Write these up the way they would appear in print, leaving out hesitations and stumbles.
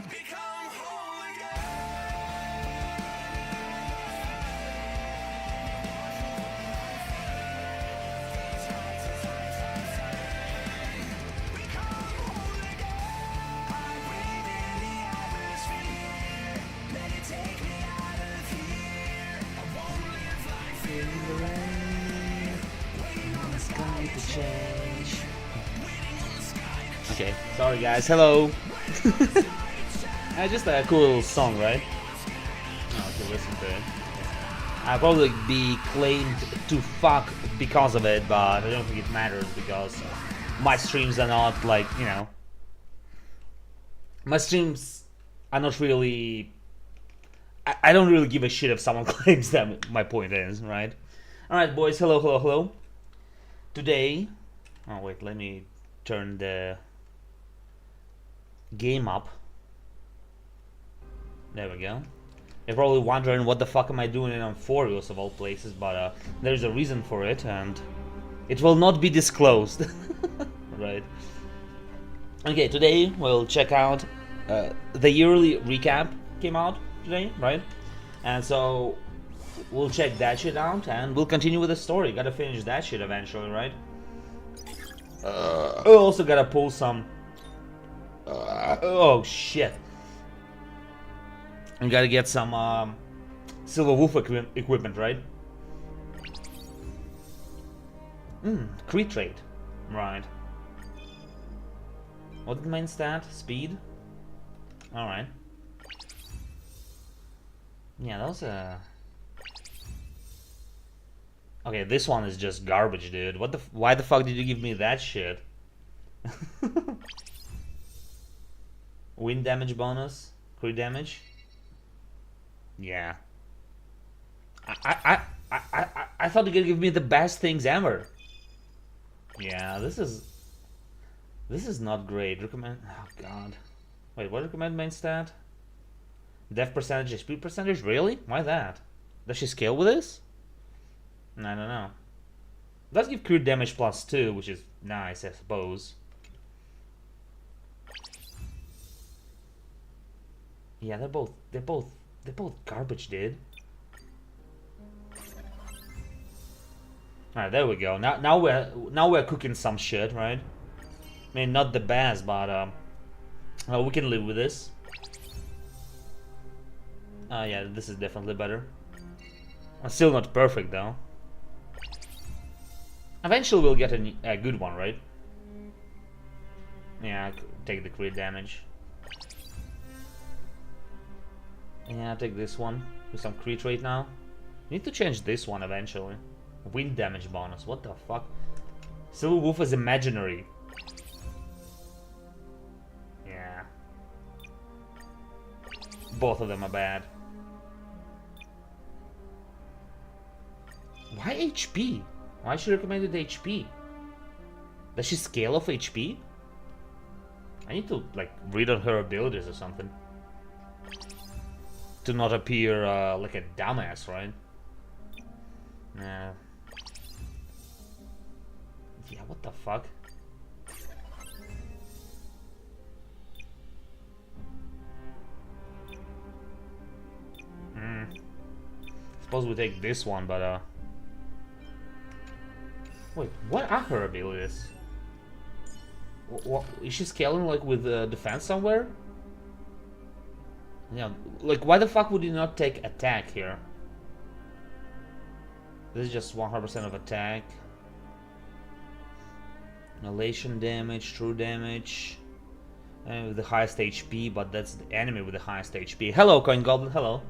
Okay, sorry guys, hello. Just a cool little song, right? Oh, okay, listen to it. I'll probably be claimed to fuck because of it, but I don't think it matters because my streams are not like, you know, my streams are not really, I don't really give a shit if someone claims them, my point is, right? Alright boys, hello, hello, hello. Today, oh wait, let me turn the game up. There we go. You're probably wondering what the fuck am I doing in Amphorios of all places, but there's a reason for it, and it will not be disclosed. Right. Okay, today we'll check out the yearly recap came out today, right? And so we'll check that shit out, and we'll continue with the story. Gotta finish that shit eventually, right? Also gotta pull some... oh shit. I gotta get some Silver Wolf equipment, right? Crit rate. Right. What did main stat? Speed? Alright. Yeah, that was a... okay, this one is just garbage, dude. What the why the fuck did you give me that shit? Wind damage bonus? Crit damage? Yeah. I thought you were gonna give me the best things ever. Yeah, this is not great. Recommend... oh god. Wait, what recommend main stat? Death percentage, speed percentage? Really? Why that? Does she scale with this? I don't know. Let's give crit damage +2, which is nice, I suppose. Yeah, they're both garbage, dude. Alright, there we go. Now we're cooking some shit, right? I mean, not the best, but we can live with this. Yeah, this is definitely better. Still not perfect though. Eventually we'll get a good one, right? Yeah, take the crit damage. Yeah, take this one with some crit rate now. Need to change this one eventually. Wind damage bonus, what the fuck? Silver Wolf is imaginary. Yeah. Both of them are bad. Why HP? Why she recommended HP? Does she scale off HP? I need to, like, read on her abilities or something. To not appear like a dumbass, right? Nah. Yeah, what the fuck? Suppose we take this one, but wait, what are her abilities? What is she scaling, like, with defense somewhere? Yeah, like, why the fuck would you not take attack here? This is just 100% of attack. Annihilation damage, true damage. With the highest HP, but that's the enemy with the highest HP. Hello, Coin Goblin, hello.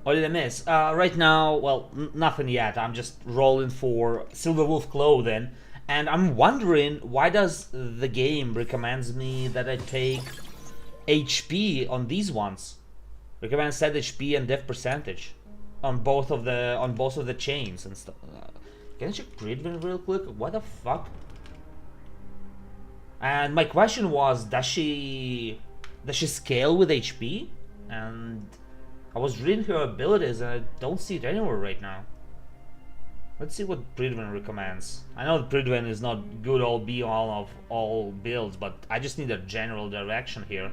What did I miss? Right now, well, nothing yet. I'm just rolling for Silver Wolf clothing. And I'm wondering, why does the game recommends me that I take HP on these ones? Recommends set HP and death percentage on both of the chains and stuff. Can I check Gridwin real quick? What the fuck? And my question was, does she scale with HP? And I was reading her abilities and I don't see it anywhere right now. Let's see what Pridwen recommends. I know that Pridwen is not good all be all of all builds, but I just need a general direction here.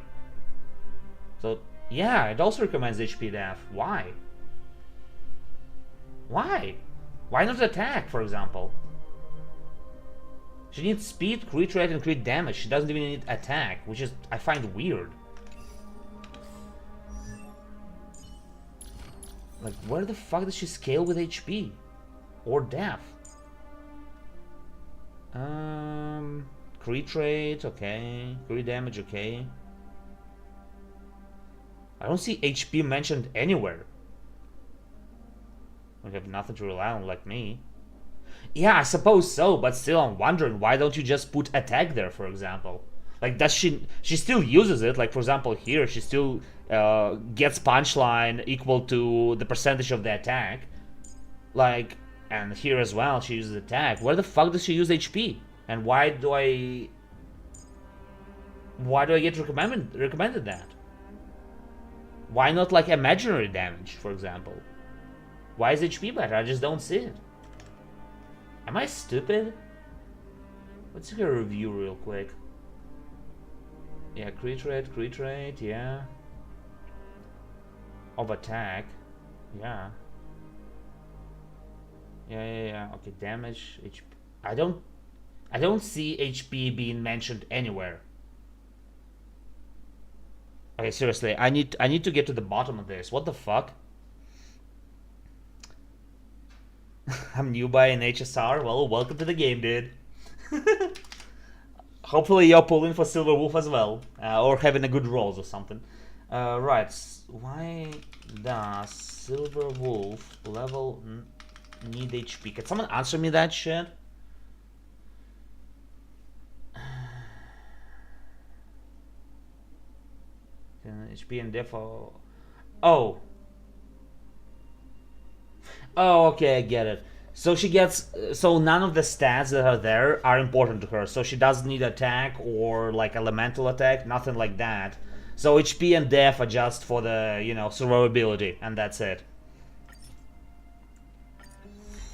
So yeah, it also recommends HP def. Why? Why? Why not attack, for example? She needs speed, crit rate, and crit damage. She doesn't even need attack, which is I find weird. Like, where the fuck does she scale with HP? Or def? Crit rate, okay. Crit damage, okay. I don't see HP mentioned anywhere. We have nothing to rely on like me. Yeah, I suppose so, but still I'm wondering, why don't you just put attack there, for example? Like, does she still uses it, like for example here, she still gets punchline equal to the percentage of the attack. Like, and here as well, she uses attack. Where the fuck does she use HP? And why do I get recommended that? Why not like imaginary damage, for example? Why is HP better? I just don't see it. Am I stupid? Let's take a review real quick. Yeah, crit rate, yeah. Of attack, yeah. Yeah. Okay, damage, HP. I don't see HP being mentioned anywhere. Okay, seriously, I need to get to the bottom of this. What the fuck? I'm new by an HSR. Well, welcome to the game, dude. Hopefully you're pulling for Silver Wolf as well, or having a good rolls or something. Right, why does Silver Wolf level need HP? Can someone answer me that shit? HP and def. Oh, okay, I get it. So she gets, so none of the stats that are there are important to her. So she doesn't need attack or like elemental attack, nothing like that. So HP and def are just for the, you know, survivability, and that's it.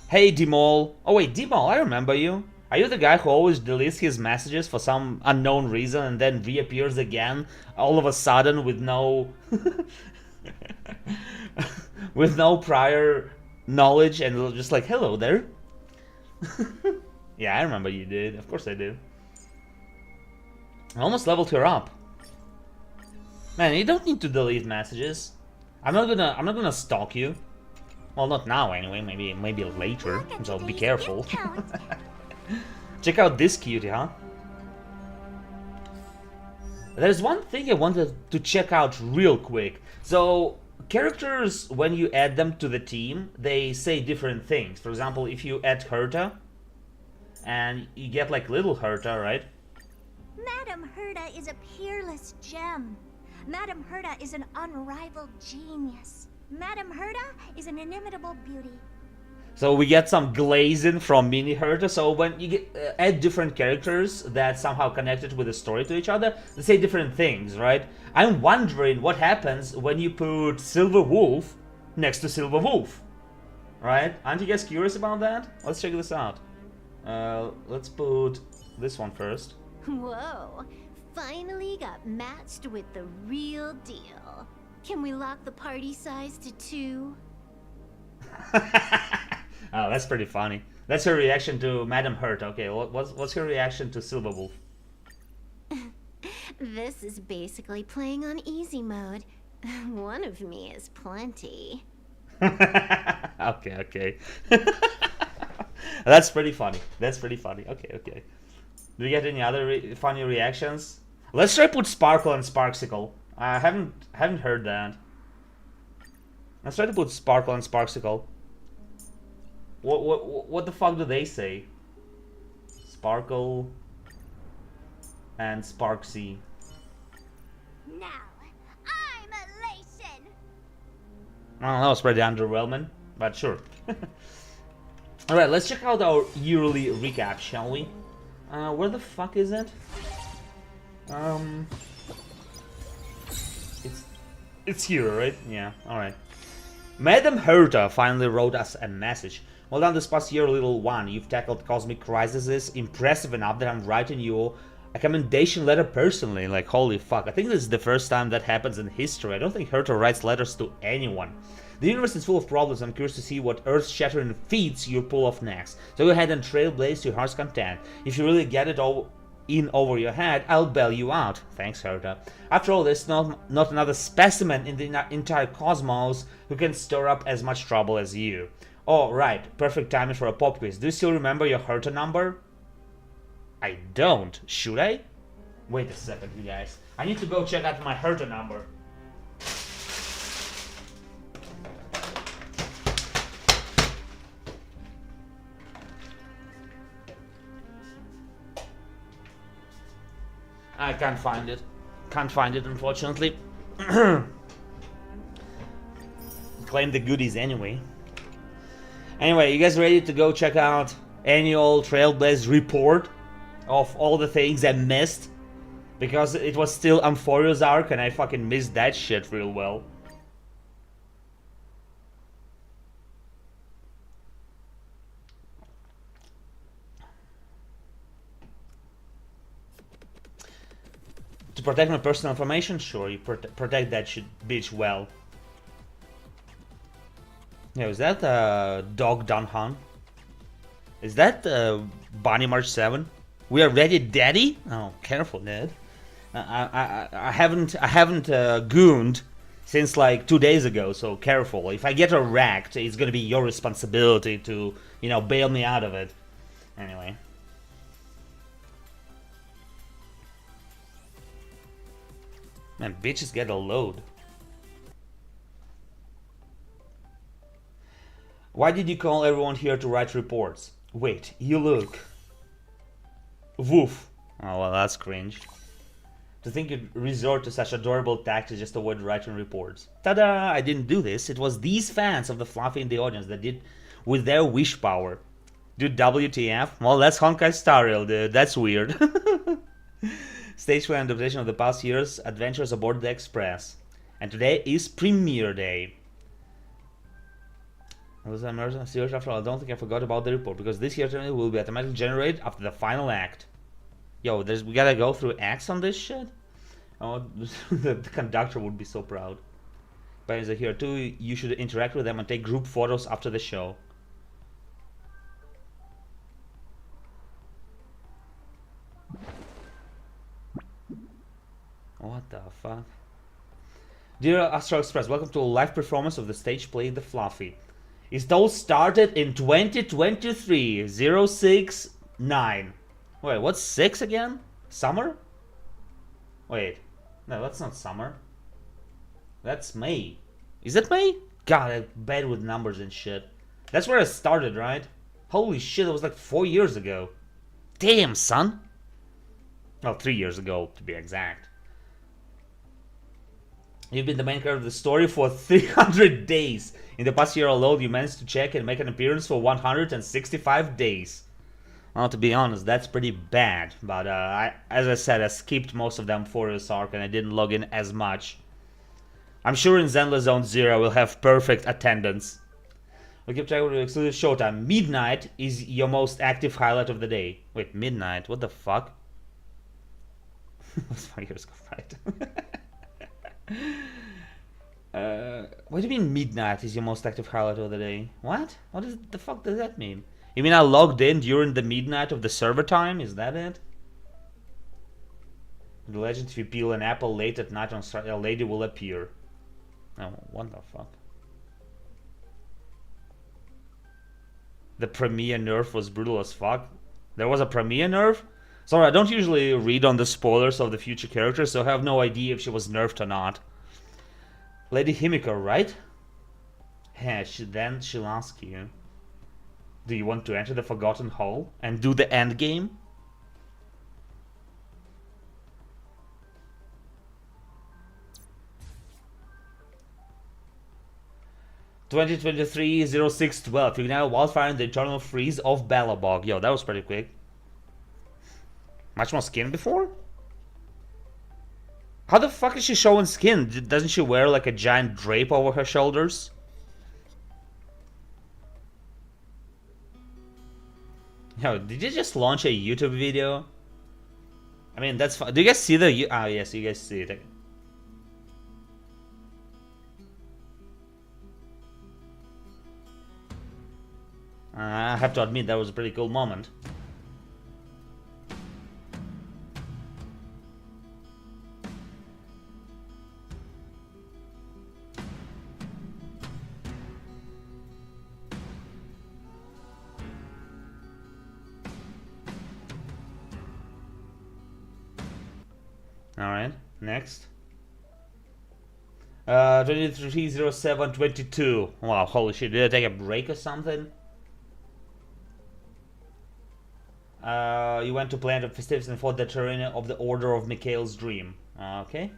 Hey, Dimol. Oh wait, Dimol, I remember you. Are you the guy who always deletes his messages for some unknown reason and then reappears again all of a sudden with no with no prior knowledge and just like, hello there? Yeah, I remember you did. Of course I do. I almost leveled her up. Man, you don't need to delete messages. I'm not gonna stalk you. Well, not now anyway, maybe later, so be careful. Check out this cutie, huh? There's one thing I wanted to check out real quick. So, characters, when you add them to the team, they say different things. For example, if you add Herta, and you get like little Herta, right? Madam Herta is a peerless gem. Madam Herta is an unrivaled genius. Madam Herta is an inimitable beauty. So we get some glazing from Mini Herta. So when you get add different characters that somehow connected with the story to each other, they say different things, right? I'm wondering what happens when you put Silver Wolf next to Silver Wolf, right? Aren't you guys curious about that? Let's check this out. Let's put this one first. Whoa, finally got matched with the real deal. Can we lock the party size to 2? Oh, that's pretty funny. That's her reaction to Madam Hurt. Okay, what's her reaction to Silver Wolf? This is basically playing on easy mode. One of me is plenty. Okay. That's pretty funny. Okay. Do you get any other funny reactions? Let's try put Sparkle and Sparksicle. I haven't heard that. Let's try to put Sparkle and Sparksicle. What the fuck do they say? Sparkle and Sparksy. Now, I'm elation. Well, that was pretty underwhelming, but sure. Alright, let's check out our yearly recap, shall we? Where the fuck is it? It's here, right? Yeah, alright. Madam Herta finally wrote us a message. Well done this past year, little one. You've tackled cosmic crises impressive enough that I'm writing you a commendation letter personally. Like, holy fuck. I think this is the first time that happens in history. I don't think Herta writes letters to anyone. The universe is full of problems. I'm curious to see what earth-shattering feats you pull off next. So go ahead and trailblaze to your heart's content. If you really get it all in over your head, I'll bail you out. Thanks, Herta. After all, there's not another specimen in the entire cosmos who can stir up as much trouble as you. Oh, right. Perfect timing for a pop quiz. Do you still remember your Herta number? I don't. Should I? Wait a second, you guys. I need to go check out my Herta number. I can't find it. Can't find it, unfortunately. Claim the goodies anyway. Anyway, you guys ready to go check out annual Trailblaze report of all the things I missed? Because it was still Amphorio's arc and I fucking missed that shit real well. To protect my personal information? Sure, you protect that shit bitch well. Yeah, is that Dog Dunhan? Is that Bonnie March 7? We are ready, Daddy? Oh, careful, Ned. I haven't gooned since like 2 days ago, so careful. If I get wrecked, it's gonna be your responsibility to, you know, bail me out of it. Anyway. Man, bitches get a load. Why did you call everyone here to write reports? Wait, you look. Woof. Oh, well, that's cringe. To think you'd resort to such adorable tactics just to avoid writing reports. Ta-da! I didn't do this. It was these fans of the Fluffy in the audience that did with their wish power. Dude, WTF? Well, that's Honkai Star Rail, dude. That's weird. Stage 1 adaptation of the past year's adventures aboard the Express. And today is premiere day. Was an emergency series after all? I don't think I forgot about the report, because this year's will be automatically generated after the final act. Yo, we gotta go through acts on this shit? Oh, the conductor would be so proud. Buddies are here too, you should interact with them and take group photos after the show. What the fuck? Dear Astral Express, welcome to a live performance of the stage play The Fluffy. It all started in 2023, 069. Wait, what's 6 again? Summer? Wait, no, that's not summer. That's May. Is it May? God, I'm bad with numbers and shit. That's where I started, right? Holy shit, it was like 4 years ago. Damn, son. Well, 3 years ago, to be exact. You've been the main character of the story for 300 days. In the past year alone, you managed to check and make an appearance for 165 days. Well, to be honest, that's pretty bad. But as I said, I skipped most of them for this arc and I didn't log in as much. I'm sure in Zenless Zone 0 we'll have perfect attendance. We'll keep track of the exclusive showtime. Midnight is your most active highlight of the day. Wait, midnight? What the fuck? That's 5 years ago, right? What do you mean midnight is your most active highlight of the day? What? What the fuck does that mean? You mean I logged in during the midnight of the server time? Is that it? The legend, if you peel an apple late at night on a lady will appear. Oh, what the fuck? The premiere nerf was brutal as fuck. There was a premiere nerf? Sorry, I don't usually read on the spoilers of the future characters, so I have no idea if she was nerfed or not. Lady Himiko, right? Yeah, then she'll ask you. Do you want to enter the Forgotten Hall and do the end game? (2023-06-12) You now Wildfire in the Eternal Freeze of Balabog. Yo, that was pretty quick. Much more skin before? How the fuck is she showing skin? Doesn't she wear like a giant drape over her shoulders? Yo, did you just launch a YouTube video? I mean, that's fine. Do you guys see the... Oh, yes, you guys see it. I have to admit, that was a pretty cool moment. Alright, next. 230722. Wow, holy shit, did I take a break or something? You went to plan the festivities and fought the terrain of the Order of Mikhail's Dream. Okay.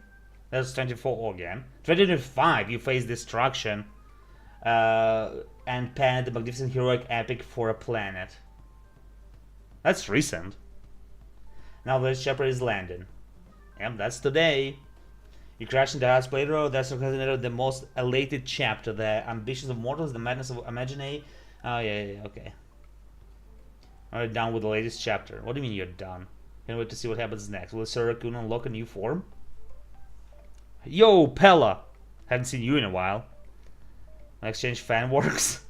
That's 24 again. 2025, you face destruction. And penned the magnificent heroic epic for a planet. That's recent. Now this chapter is landing. Yep, that's today. You crash into the house playroom. That's considered the most elated chapter. The ambitions of mortals, the madness of imagine. Oh yeah, okay. Alright, done with the latest chapter. What do you mean you're done? Can't wait to see what happens next. Will Sir Raccoon unlock a new form? Yo, Pella! Haven't seen you in a while. Exchange fan works.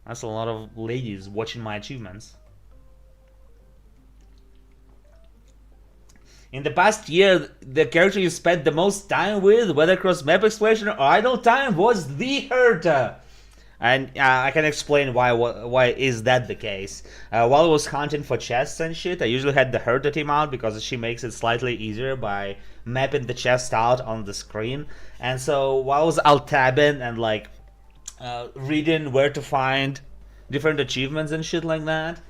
That's a lot of ladies watching my achievements. In the past year, the character you spent the most time with, whether cross map exploration or idle time, was the Herta. And I can explain why is that the case. While I was hunting for chests and shit, I usually had the Herta team out because she makes it slightly easier by mapping the chest out on the screen. And so while I was alt-tabbing and like reading where to find different achievements and shit like that,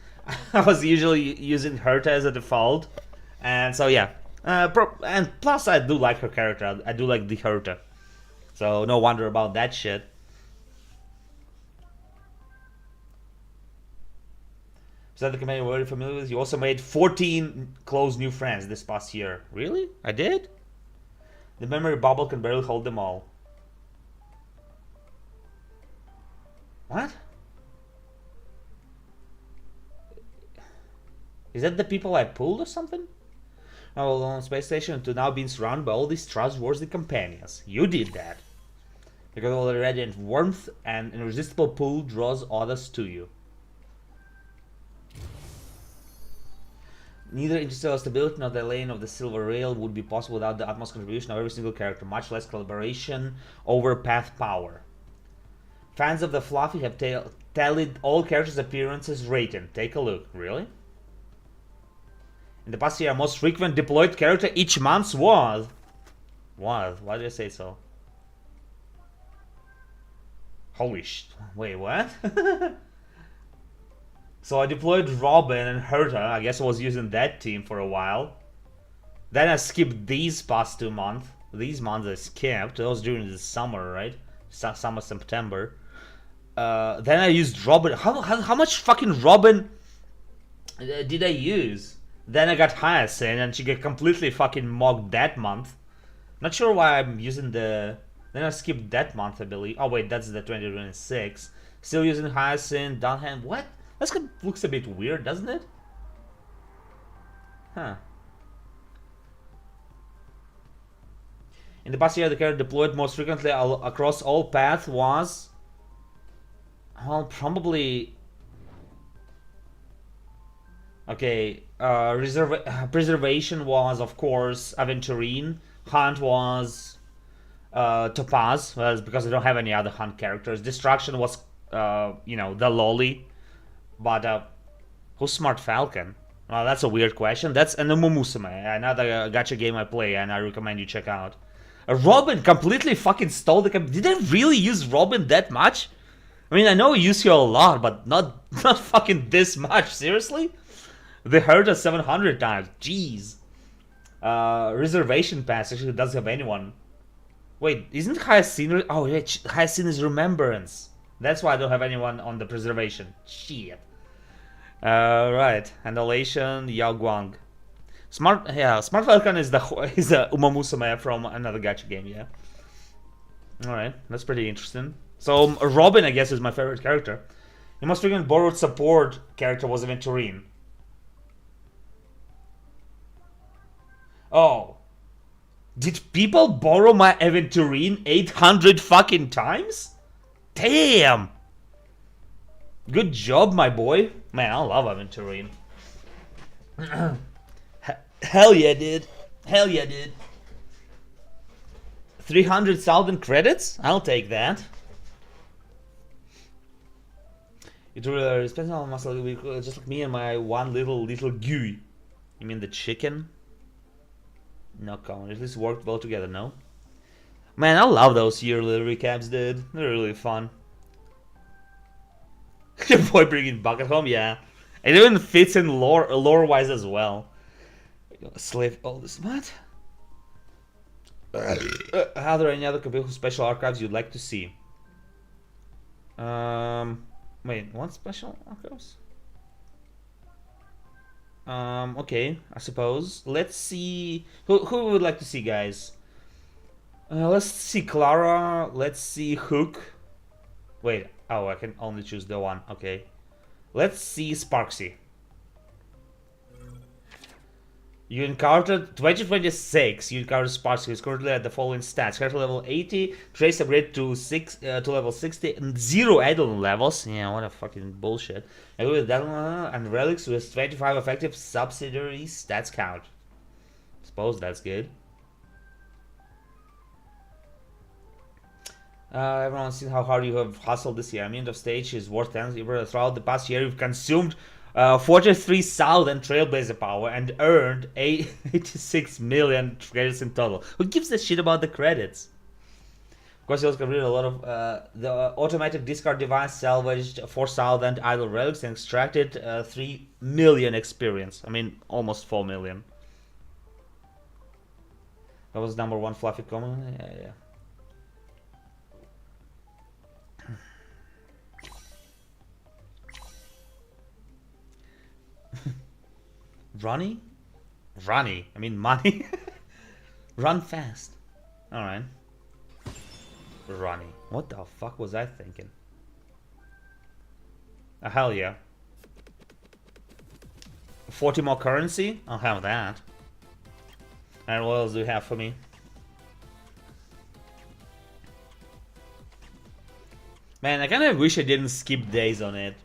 I was usually using Herta as a default. And so yeah, and plus I do like her character. I do like the Herta, so no wonder about that shit. So the community we're very familiar with. You also made 14 close new friends this past year. Really? I did? The memory bubble can barely hold them all. What? Is that the people I pulled or something? Oh, on space station to now being surrounded by all these trustworthy companions. You did that. Because all the radiant warmth and irresistible pull draws others to you. Neither interstellar stability nor the laying of the silver rail would be possible without the utmost contribution of every single character, much less collaboration over path power. Fans of the Fluffy have tallied all characters' appearances rating. Take a look. Really? In the past year, our most frequent deployed character each month was... What? Why did I say so? Holy sh... Wait, what? So I deployed Robin and Herta. I guess I was using that team for a while. Then I skipped these past 2 months. These months I skipped. That was during the summer, right? Summer, September. Then I used Robin. How much fucking Robin did I use? Then I got Hyacinth and she got completely fucking mocked that month. Not sure why I'm using the... Then I skipped that month, I believe. Oh wait, that's the 2026. Still using Hyacinth, Dunham. What? That looks a bit weird, doesn't it? Huh. In the past year, the character deployed most frequently across all paths was... Well, probably... Okay, Preservation was, of course, Aventurine. Hunt was Topaz, because I don't have any other Hunt characters. Destruction was, you know, the Lolly. But, who's Smart Falcon? Well, that's a weird question. That's an Umumusame, another gacha game I play, and I recommend you check out. Robin completely fucking stole the... Did I really use Robin that much? I mean, I know I use her a lot, but not fucking this much. Seriously? They heard us 700 times. Jeez. Reservation Pass actually doesn't have anyone. Wait, isn't Hyacinth... Oh, yeah, Hyacinth is Remembrance. That's why I don't have anyone on the Preservation. Shit. Right. Annihilation, Yao Guang. Smart Falcon is the Umamusume from another gacha game, yeah. Alright, that's pretty interesting. So, Robin, I guess, is my favorite character. You most frequent borrowed support character was Aventurine. Oh. Did people borrow my Aventurine 800 fucking times? Damn! Good job, my boy. Man, I love Aventurine. Hell yeah, dude. Hell yeah, dude. 300,000 credits? I'll take that. It really spends on muscle just like me and my one little GUI. You mean the chicken? No comment. At least worked well together, no? Man, I love those yearly recaps, dude. They're really fun. Your boy bringing Bucket home, yeah. It even fits in lore-wise as well. Slave all this. What? Are there any other computer special archives you'd like to see? Wait, what special archives? Okay, I suppose. Let's see. Who would like to see, guys? Let's see Clara. Let's see Hook. Wait, oh, I can only choose the one. Okay. Let's see Sparksy. You encountered 2026. You encountered Sparksy, who's currently at the following stats: character level 80, trace upgrade to level 60, and 0 add-on levels. Yeah, what a fucking bullshit. And with that one, and relics with 25 effective subsidiary stats count. Suppose that's good. Everyone's seen how hard you have hustled this year. I mean, the stage is worth 10. Throughout the past year, you've consumed 43,000 Trailblazer power and earned 86 million credits in total. Who gives a shit about the credits? Of course, you also completed a lot of the automatic discard device, salvaged 4,000 idle relics, and extracted 3 million experience. I mean, almost 4 million. That was number one fluffy comment. Yeah. Ronnie? Ronnie. I mean money. Run fast. Alright. Ronnie. What the fuck was I thinking? Hell yeah. 40 more currency? I'll have that. And what else do you have for me? Man, I kinda wish I didn't skip days on it.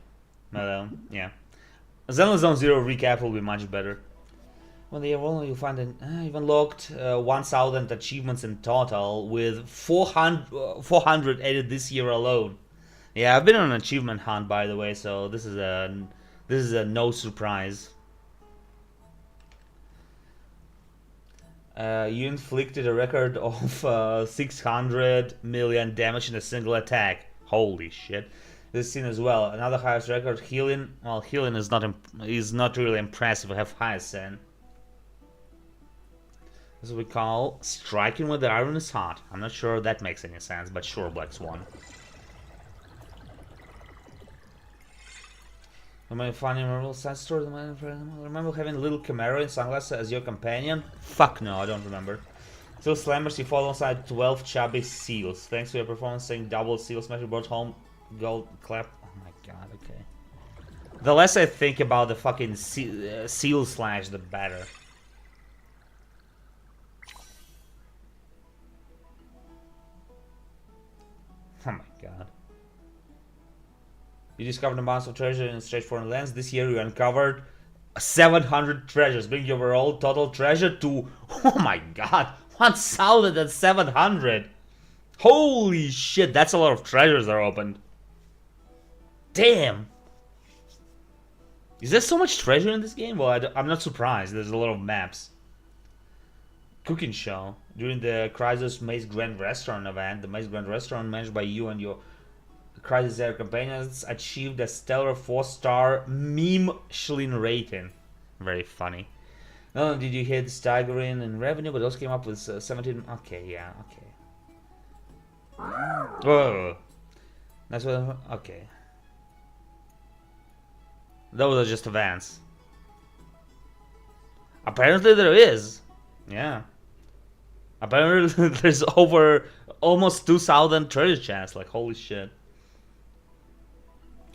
But yeah. Xenoblade Zone Zero recap will be much better. When they evolve, you'll find an you've unlocked 1,000 achievements in total, with 400 added this year alone. Yeah, I've been on an achievement hunt, by the way, so this is a no surprise. You inflicted a record of 600 million damage in a single attack. Holy shit. This scene as well. Another highest record, healing. Well, healing is not really impressive. I have highest sin. This is what we call striking with the iron is hot. I'm not sure that makes any sense, but sure, Black Swan. Am I finding a real side story? Remember having a little Camaro in sunglasses as your companion? Fuck no, I don't remember. Still slammers, you fall alongside 12 chubby seals. Thanks to your performance, saying double seal smash, you brought home gold clap. Oh my god, okay. The less I think about the fucking seal slash, the better. Oh my god. You discovered a mounds of treasure in strange foreign lands. This year you uncovered 700 treasures, bringing your overall total treasure to, oh my god, 1,700. Holy shit, that's a lot of treasures that are opened. Damn. Is there so much treasure in this game? Well, I'm not surprised. There's a lot of maps. Cooking show. During the Crisis Maze Grand Restaurant event, the Maze Grand Restaurant managed by you and your Crisis Air companions achieved a stellar 4-star Michelin rating. Very funny. Not only did you hit staggering in revenue, but also came up with 17... Okay, yeah, okay. Whoa. That's what... Okay. Those are just events. Apparently there is. Yeah. Apparently there's over almost 2,000 treasure chests. Like, holy shit.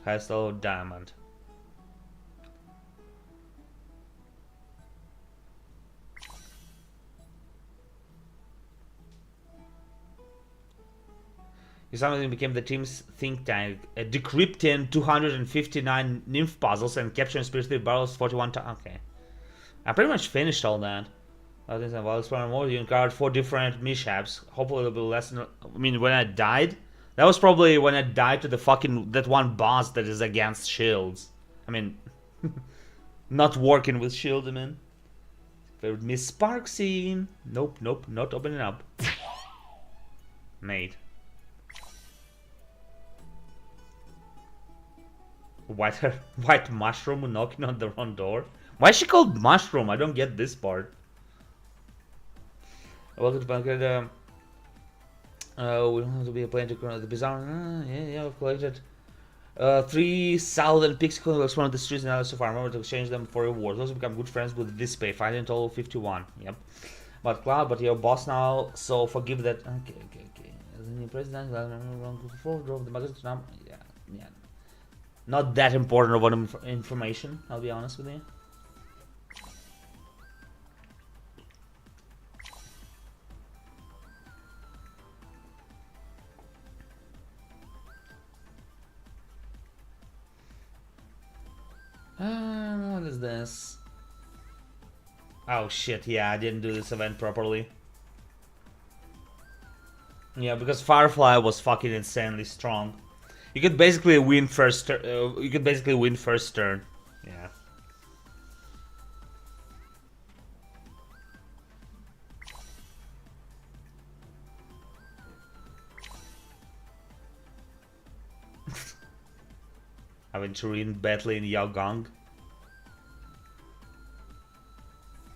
Hassel, diamond. You suddenly became the team's think tank, decrypting 259 nymph puzzles and capturing spiritual barrels 41 times. Okay. I pretty much finished all that. While exploring more, you encountered 4 different mishaps. Hopefully it'll be less. I mean, when I died, that was probably when I died to the fucking that one boss that is against shields. I mean, not working with shield. I mean, favorite Miss Spark scene. Nope, nope, not opening up. Mate. White mushroom knocking on the wrong door. Why is she called mushroom? I don't get this part. Welcome to Pancake. We don't have to be a plane to the bizarre. Yeah, I've collected 3,000 pixie coins. We'll explore the streets and others so far. Remember to exchange them for rewards. Also become good friends with Vispe. Find in total 51. Yep. But Cloud, but your boss now, so forgive that. Okay. The new president, drove the magazine to yeah. Not that important of information, I'll be honest with you. What is this? Oh shit, yeah, I didn't do this event properly. Yeah, because Firefly was fucking insanely strong. You could basically win first. Turn. Yeah. Aventurine battling Yaogong.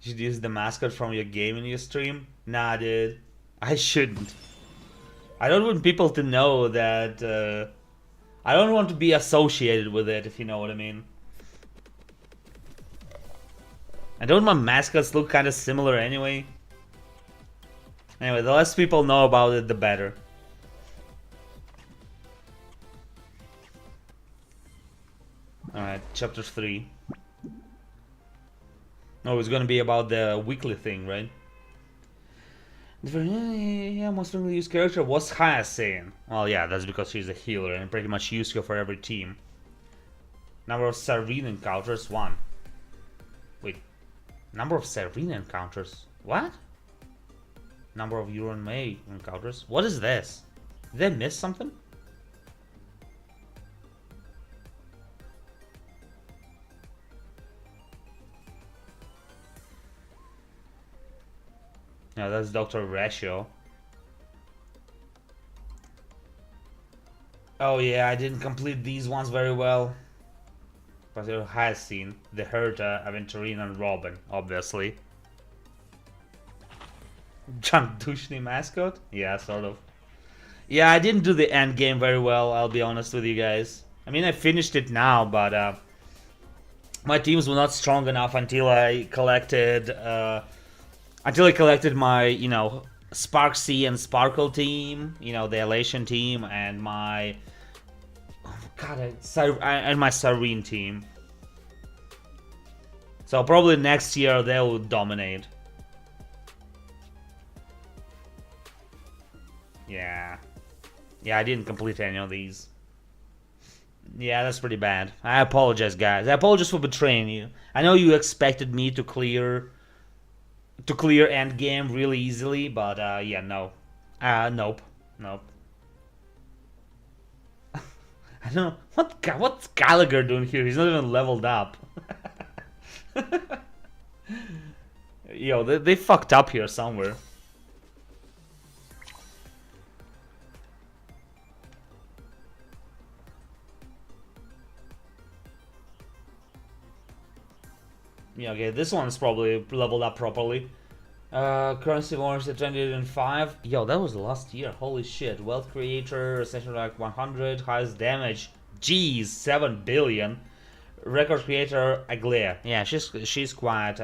You should use the mascot from your game in your stream. Nah, dude. I shouldn't. I don't want people to know that. I don't want to be associated with it, if you know what I mean. I don't want my mascots look kind of similar anyway. Anyway, the less people know about it, the better. Alright, chapter 3. Oh, it's gonna be about the weekly thing, right? Yeah, most frequently used character was Hyacinth. Well, yeah, that's because she's a healer and pretty much use her for every team. Number of Serene encounters, 1. Wait, number of Serene encounters? What? Number of Euron May encounters? What is this? Did I miss something? No, that's Dr. Ratio. Oh yeah, I didn't complete these ones very well. But it has seen the Herta, Aventurine, and Robin, obviously. John Dushny mascot? Yeah, sort of. Yeah, I didn't do the end game very well, I'll be honest with you guys. I mean, I finished it now, but my teams were not strong enough until I collected my, Sparksy and Sparkle team, the Elation team, and my and my Serene team. So probably next year they will dominate. Yeah, I didn't complete any of these. Yeah, that's pretty bad. I apologize, guys. I apologize for betraying you. I know you expected me to clear end game really easily, but yeah, no. Nope. I don't know what's Gallagher doing here. He's not even leveled up. Yo, they fucked up here somewhere. Yeah, okay, this one's probably leveled up properly. Currency wars at 205. Yo, that was last year. Holy shit. Wealth creator, essential like 100. Highest damage. Jeez, 7 billion. Record creator, Aglea. Yeah, she's quite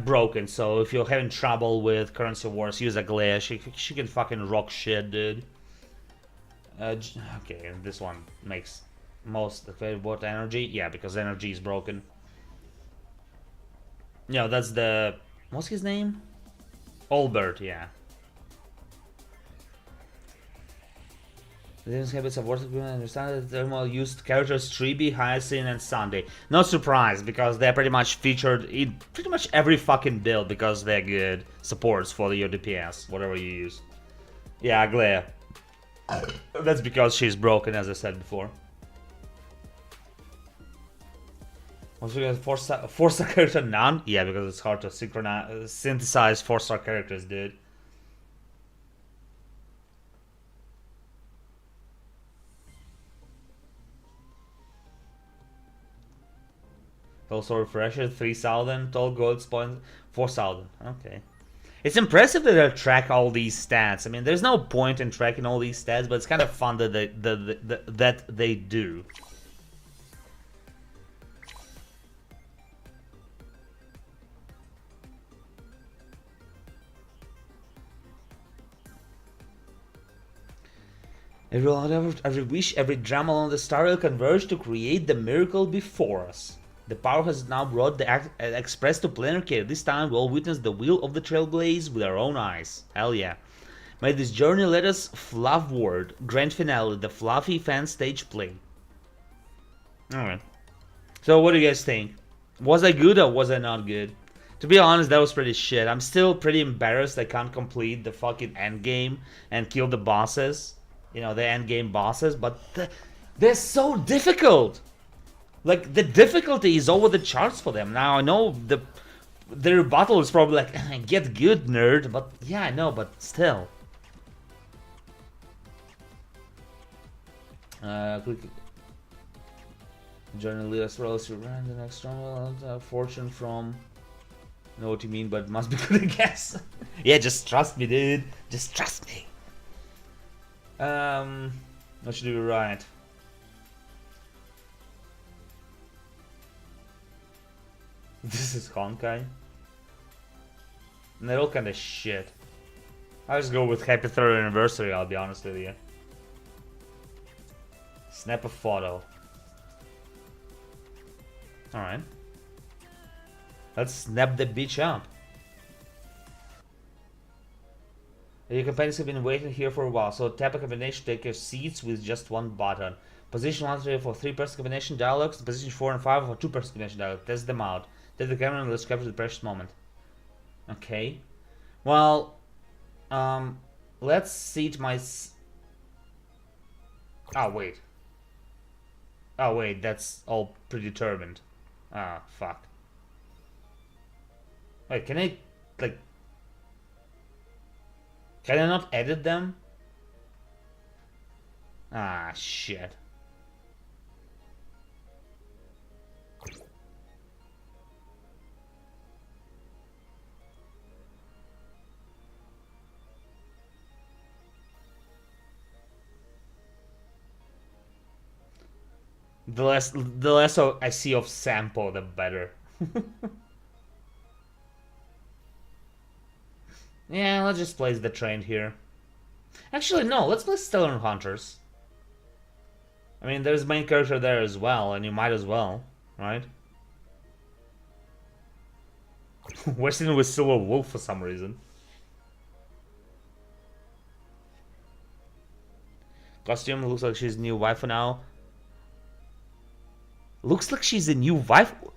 broken. So if you're having trouble with currency wars, use Aglea. She can fucking rock shit, dude. Okay, this one makes Most what energy? Yeah, because energy is broken. Yeah, that's the... What's his name? Albert, yeah. The habits of worship understand that thermal used characters Triby, Hyacinth, and Sunday. Not surprised, because they're pretty much featured in pretty much every fucking build because they're good supports for your DPS, whatever you use. Yeah, Glare. That's because she's broken, as I said before. Also, you got 4-star character none? Yeah, because it's hard to synthesize 4-star characters, dude. Also refresher 3000, all gold points 4000. Okay. It's impressive that they track all these stats. I mean, there's no point in tracking all these stats, but it's kind of fun that they do. Every wish, every drama along the star will converge to create the miracle before us. The power has now brought the express to Planarcade. This time we'll witness the wheel of the trailblaze with our own eyes. Hell yeah. May this journey let us fluffward. Grand finale, the fluffy fan stage play. Alright. So what do you guys think? Was I good or was I not good? To be honest, that was pretty shit. I'm still pretty embarrassed I can't complete the fucking end game and kill the bosses. You know, the end game bosses, but they're so difficult. Like, the difficulty is over the charts for them. Now, I know the rebuttal is probably like, get good, nerd. But, yeah, I know, but still. Click. Journal leaders rolls to run the next one. Fortune from... Know what you mean, but must be good, I guess. Yeah, just trust me, dude. Just trust me. What should we write? This is Honkai. And they're all kind of shit. I'll just go with Happy 3rd Anniversary, I'll be honest with you. Snap a photo. Alright. Let's snap the bitch up. Your companions have been waiting here for a while, so tap a combination to take your seats with just one button. Position 1 3 for 3-person combination dialogues, position 4 and 5 for 2-person combination dialogue. Test them out. Take the camera and let's capture the precious moment. Okay. Well, let's seat my... Oh, wait. Oh, wait, that's all predetermined. Ah, fuck. Wait, can I, like... Can I not edit them? Ah, shit. The less I see of Sampo, the better. Yeah, let's just place the train here. Actually, no, let's place Stellar Hunters. I mean, there's main character there as well, and you might as well, right? We're sitting with Silver Wolf for some reason. Costume looks like she's a new waifu now. Looks like she's a new waifu.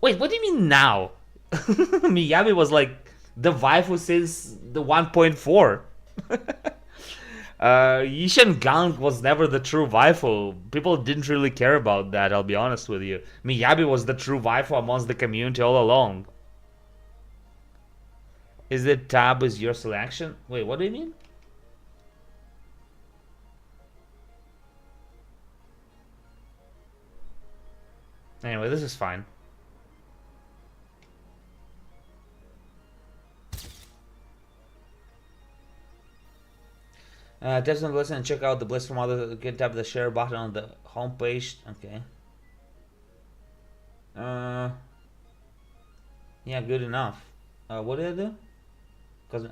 Wait, what do you mean now? Miyabi was like the waifu since the 1.4. Yishan Gang was never the true waifu. People didn't really care about that, I'll be honest with you. Miyabi was the true waifu amongst the community all along. Is it tab is your selection? Wait, what do you mean? Anyway, this is fine. Definitely listen and check out the Bliss from other. You can tap the share button on the homepage. Okay. Yeah, good enough. What did I do? Cause.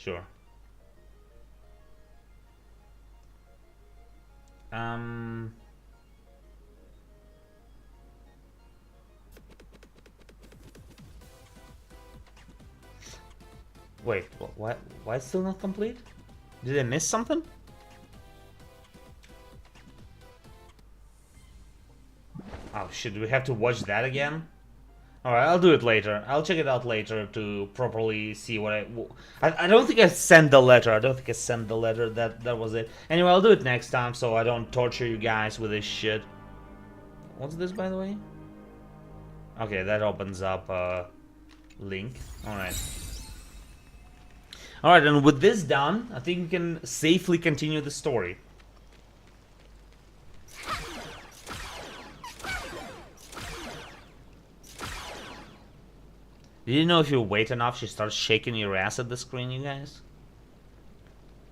Sure. Wait, why it's still not complete? Did I miss something? Oh shit, do we have to watch that again? Alright, I'll do it later. I'll check it out later to properly see what I don't think I sent the letter. I don't think I sent the letter. That was it. Anyway, I'll do it next time so I don't torture you guys with this shit. What's this, by the way? Okay, that opens up a link. Alright. Alright, and with this done, I think we can safely continue the story. Did you know if you wait enough, she starts shaking your ass at the screen, you guys?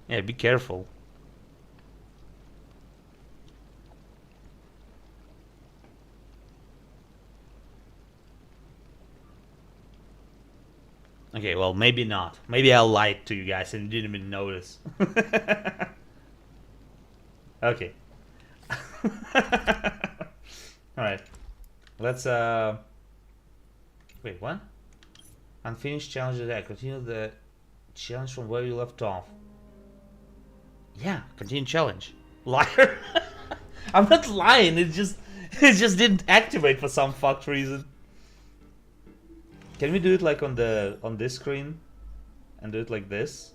Yeah, be careful. Okay, well, maybe not. Maybe I lied to you guys and didn't even notice. Okay. Alright. Let's, wait, what? Unfinished challenge attack. Continue the challenge from where you left off. Yeah, continue challenge. Liar. I'm not lying, it just didn't activate for some fucked reason. Can we do it like on this screen? And do it like this?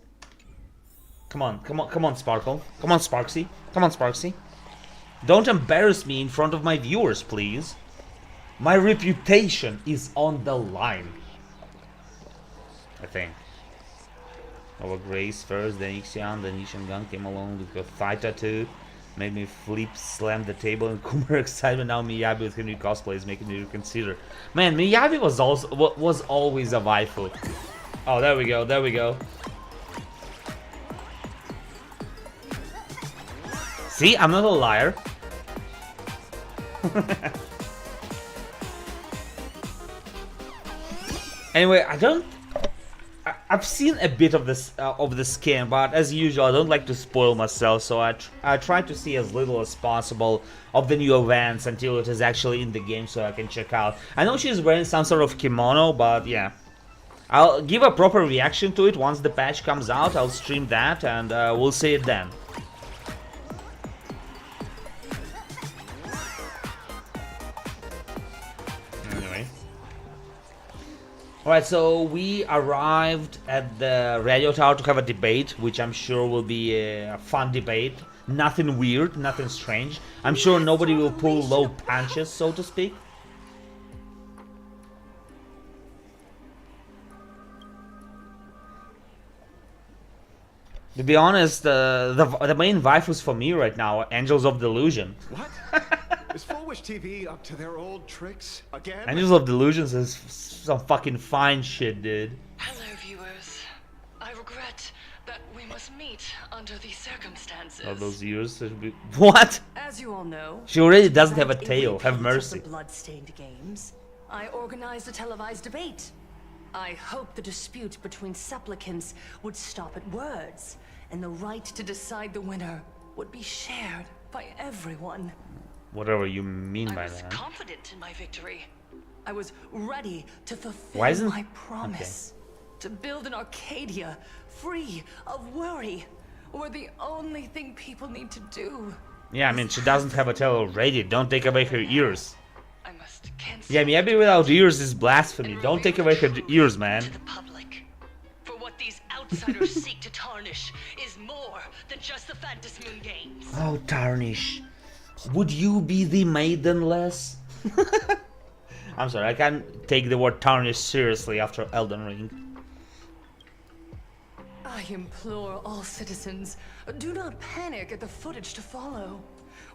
Come on, Sparkle. Come on, Sparksy. Come on, Sparksy. Don't embarrass me in front of my viewers, please. My reputation is on the line. I think. Our Grace first, then Ixion, then Ishangan came along with a thigh tattoo. Made me flip, slam the table, and Kumar excitement. Now Miyabi with her new cosplay is making me reconsider. Man, Miyabi was always a waifu. Oh, there we go, there we go. See, I'm not a liar. Anyway, I've seen a bit of this of the skin, but as usual, I don't like to spoil myself, so I try to see as little as possible of the new events until it is actually in the game, so I can check out. I know she's wearing some sort of kimono, but yeah, I'll give a proper reaction to it once the patch comes out. I'll stream that, and we'll see it then. Alright, so we arrived at the radio tower to have a debate, which I'm sure will be a fun debate. Nothing weird, nothing strange. I'm sure nobody will pull low punches, so to speak. To be honest, the main waifus for me right now are Angels of Delusion. What? Is Full Wish TV up to their old tricks again? Angels of Delusions is some fucking fine shit, dude. Hello, viewers. I regret that we must meet under these circumstances. All those years. What? As you all know, She already doesn't have a tail. Have mercy. The blood-stained games. I organized a televised debate. I hoped the dispute between supplicants would stop at words, and the right to decide the winner would be shared by everyone. Whatever you mean by I was that. confident in my victory. I was ready to fulfill my promise. To build an Arcadia free of worry, where the only thing people need to do. Yeah, I mean, she doesn't have a tail already. Don't take away her ears. I must cancel. Yeah, Miyabi without ears is blasphemy. Don't take away her ears, man. To the public. For what these outsiders seek to tarnish is more than just the Phantasy Moon games. Oh, tarnish. Would you be the maidenless? I'm sorry, I can't take the word tarnish seriously after Elden Ring. I implore all citizens, do not panic at the footage to follow.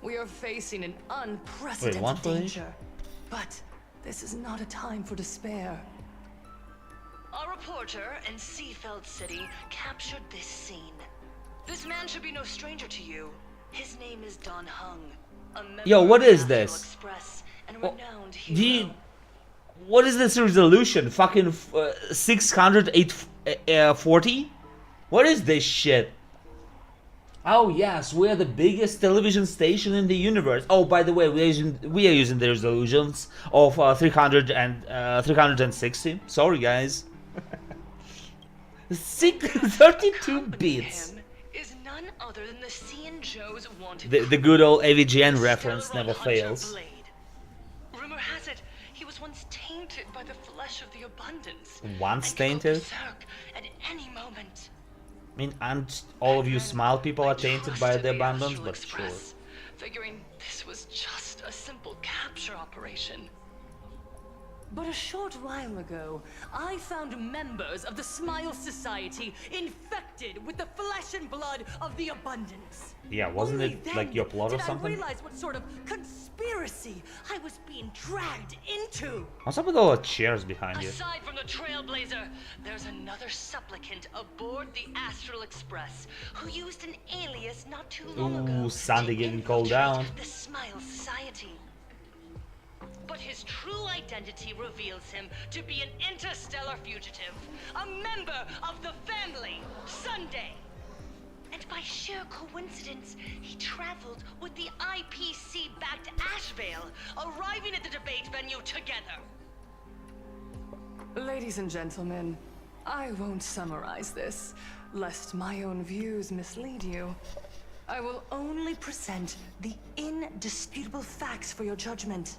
We are facing an unprecedented danger. But this is not a time for despair. Our reporter in Seafeld City captured this scene. This man should be no stranger to you. His name is Don Hung. Yo, what is this? What is this resolution? Fucking 600, 840? What is this shit? Oh yes, we're the biggest television station in the universe. Oh, by the way, we are using the resolutions of 360. Sorry, guys. 32 bits. Is none other than the Seein' Joe's wanted. The good old AVGN reference never fails. Blade. Rumor has it he was once tainted by the flesh of the abundance. Once and could go tainted? berserk at any moment. I mean, and all of you smile people are tainted by the abundance, Astral but sure. Express, figuring this was just a simple capture operation. But a short while ago, I found members of the Smile Society infected with the flesh and blood of the abundance. Yeah, wasn't Only it then like your plot or did something? I realize what sort of conspiracy I was being dragged into. What's up with all the chairs behind you? Aside from the Trailblazer, there's another supplicant aboard the Astral Express who used an alias not too long ago. Ooh, Sandy to getting called infiltrate down. the Smile Society. But his true identity reveals him to be an interstellar fugitive, a member of the family, Sunday. And by sheer coincidence, he traveled with the IPC-backed Ashvale, arriving at the debate venue together. Ladies and gentlemen, I won't summarize this, lest my own views mislead you. I will only present the indisputable facts for your judgment.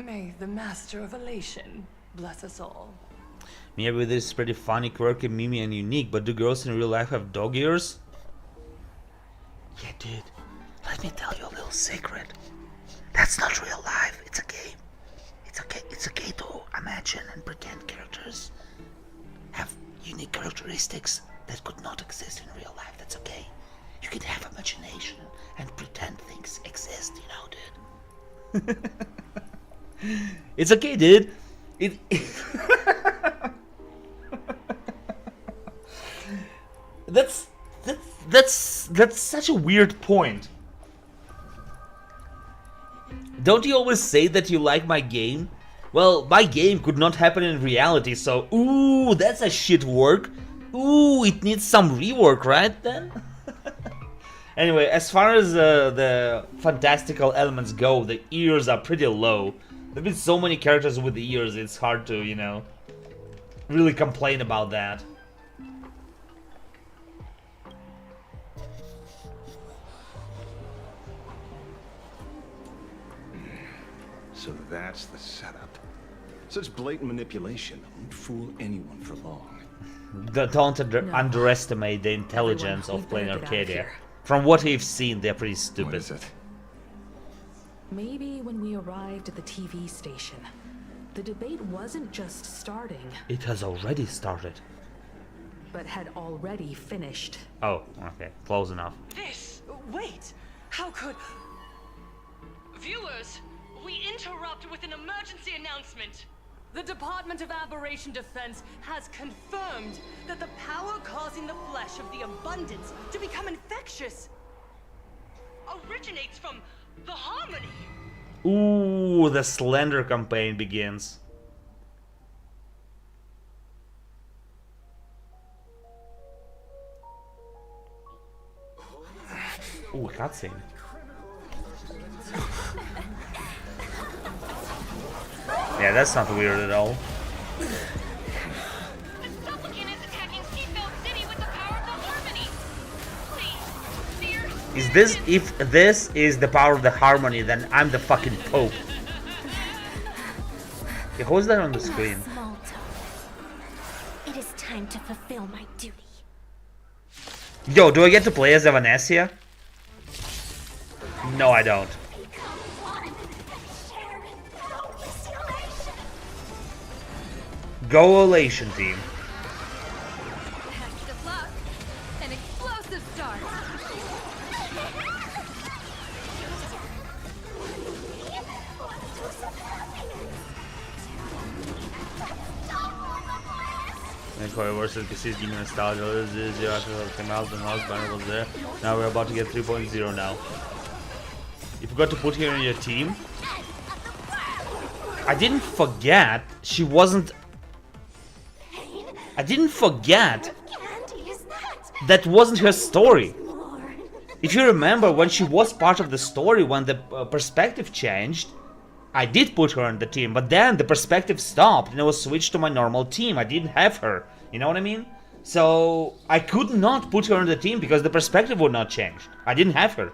May the Master of Elation bless us all. Maybe this is pretty funny, quirky, memey, and unique, but do girls in real life have dog ears? Yeah, dude, let me tell you a little secret. That's not real life, it's a game. It's okay to imagine and pretend characters have unique characteristics that could not exist in real life. That's okay. You can have imagination and pretend things exist, you know, dude. It's okay, dude. That's such a weird point. Don't you always say that you like my game? Well, my game could not happen in reality, so ooh, that's a shit work. Ooh, it needs some rework, right then? Anyway, as far as the fantastical elements go, the ears are pretty low. There've been so many characters with the ears, it's hard to, you know, really complain about that. So that's the setup. Such blatant manipulation won't fool anyone for long. Don't underestimate the intelligence of playing Arcadia. From what we've seen, they're pretty stupid. What is it? Maybe when we arrived at the TV station, the debate wasn't just starting, It has already started. but had already finished. Oh, okay, close enough. Wait, how could... Viewers, we interrupt with an emergency announcement. The Department of Aberration Defense has confirmed that the power causing the flesh of the abundance to become infectious originates from the Harmony. Ooh, the Slender campaign begins. Ooh, cutscene. Yeah, that's not weird at all. The supplicant is attacking Seatbelt City with the power of the Harmony. Please, dear. Is this, if this is the power of the Harmony, then I'm the fucking Pope. Yeah, who's that on the screen? Small talk. It is time to fulfill my duty. Yo, do I get to play as Evanessia? No, I don't. Become one and share countless elation. Go Elation team. Packed of luck. An explosive start. Corey versus PC's giving me nostalgia. This is 0 after it came out, the mouse banner was there. Now we're about to get 3.0 now. You forgot to put her in your team? I didn't forget. She wasn't... I didn't forget. Candy is not that wasn't her story. If you remember, when she was part of the story, when the perspective changed, I did put her on the team, but then the perspective stopped and it was switched to my normal team. I didn't have her, you know what I mean? So I could not put her on the team because the perspective would not change. I didn't have her.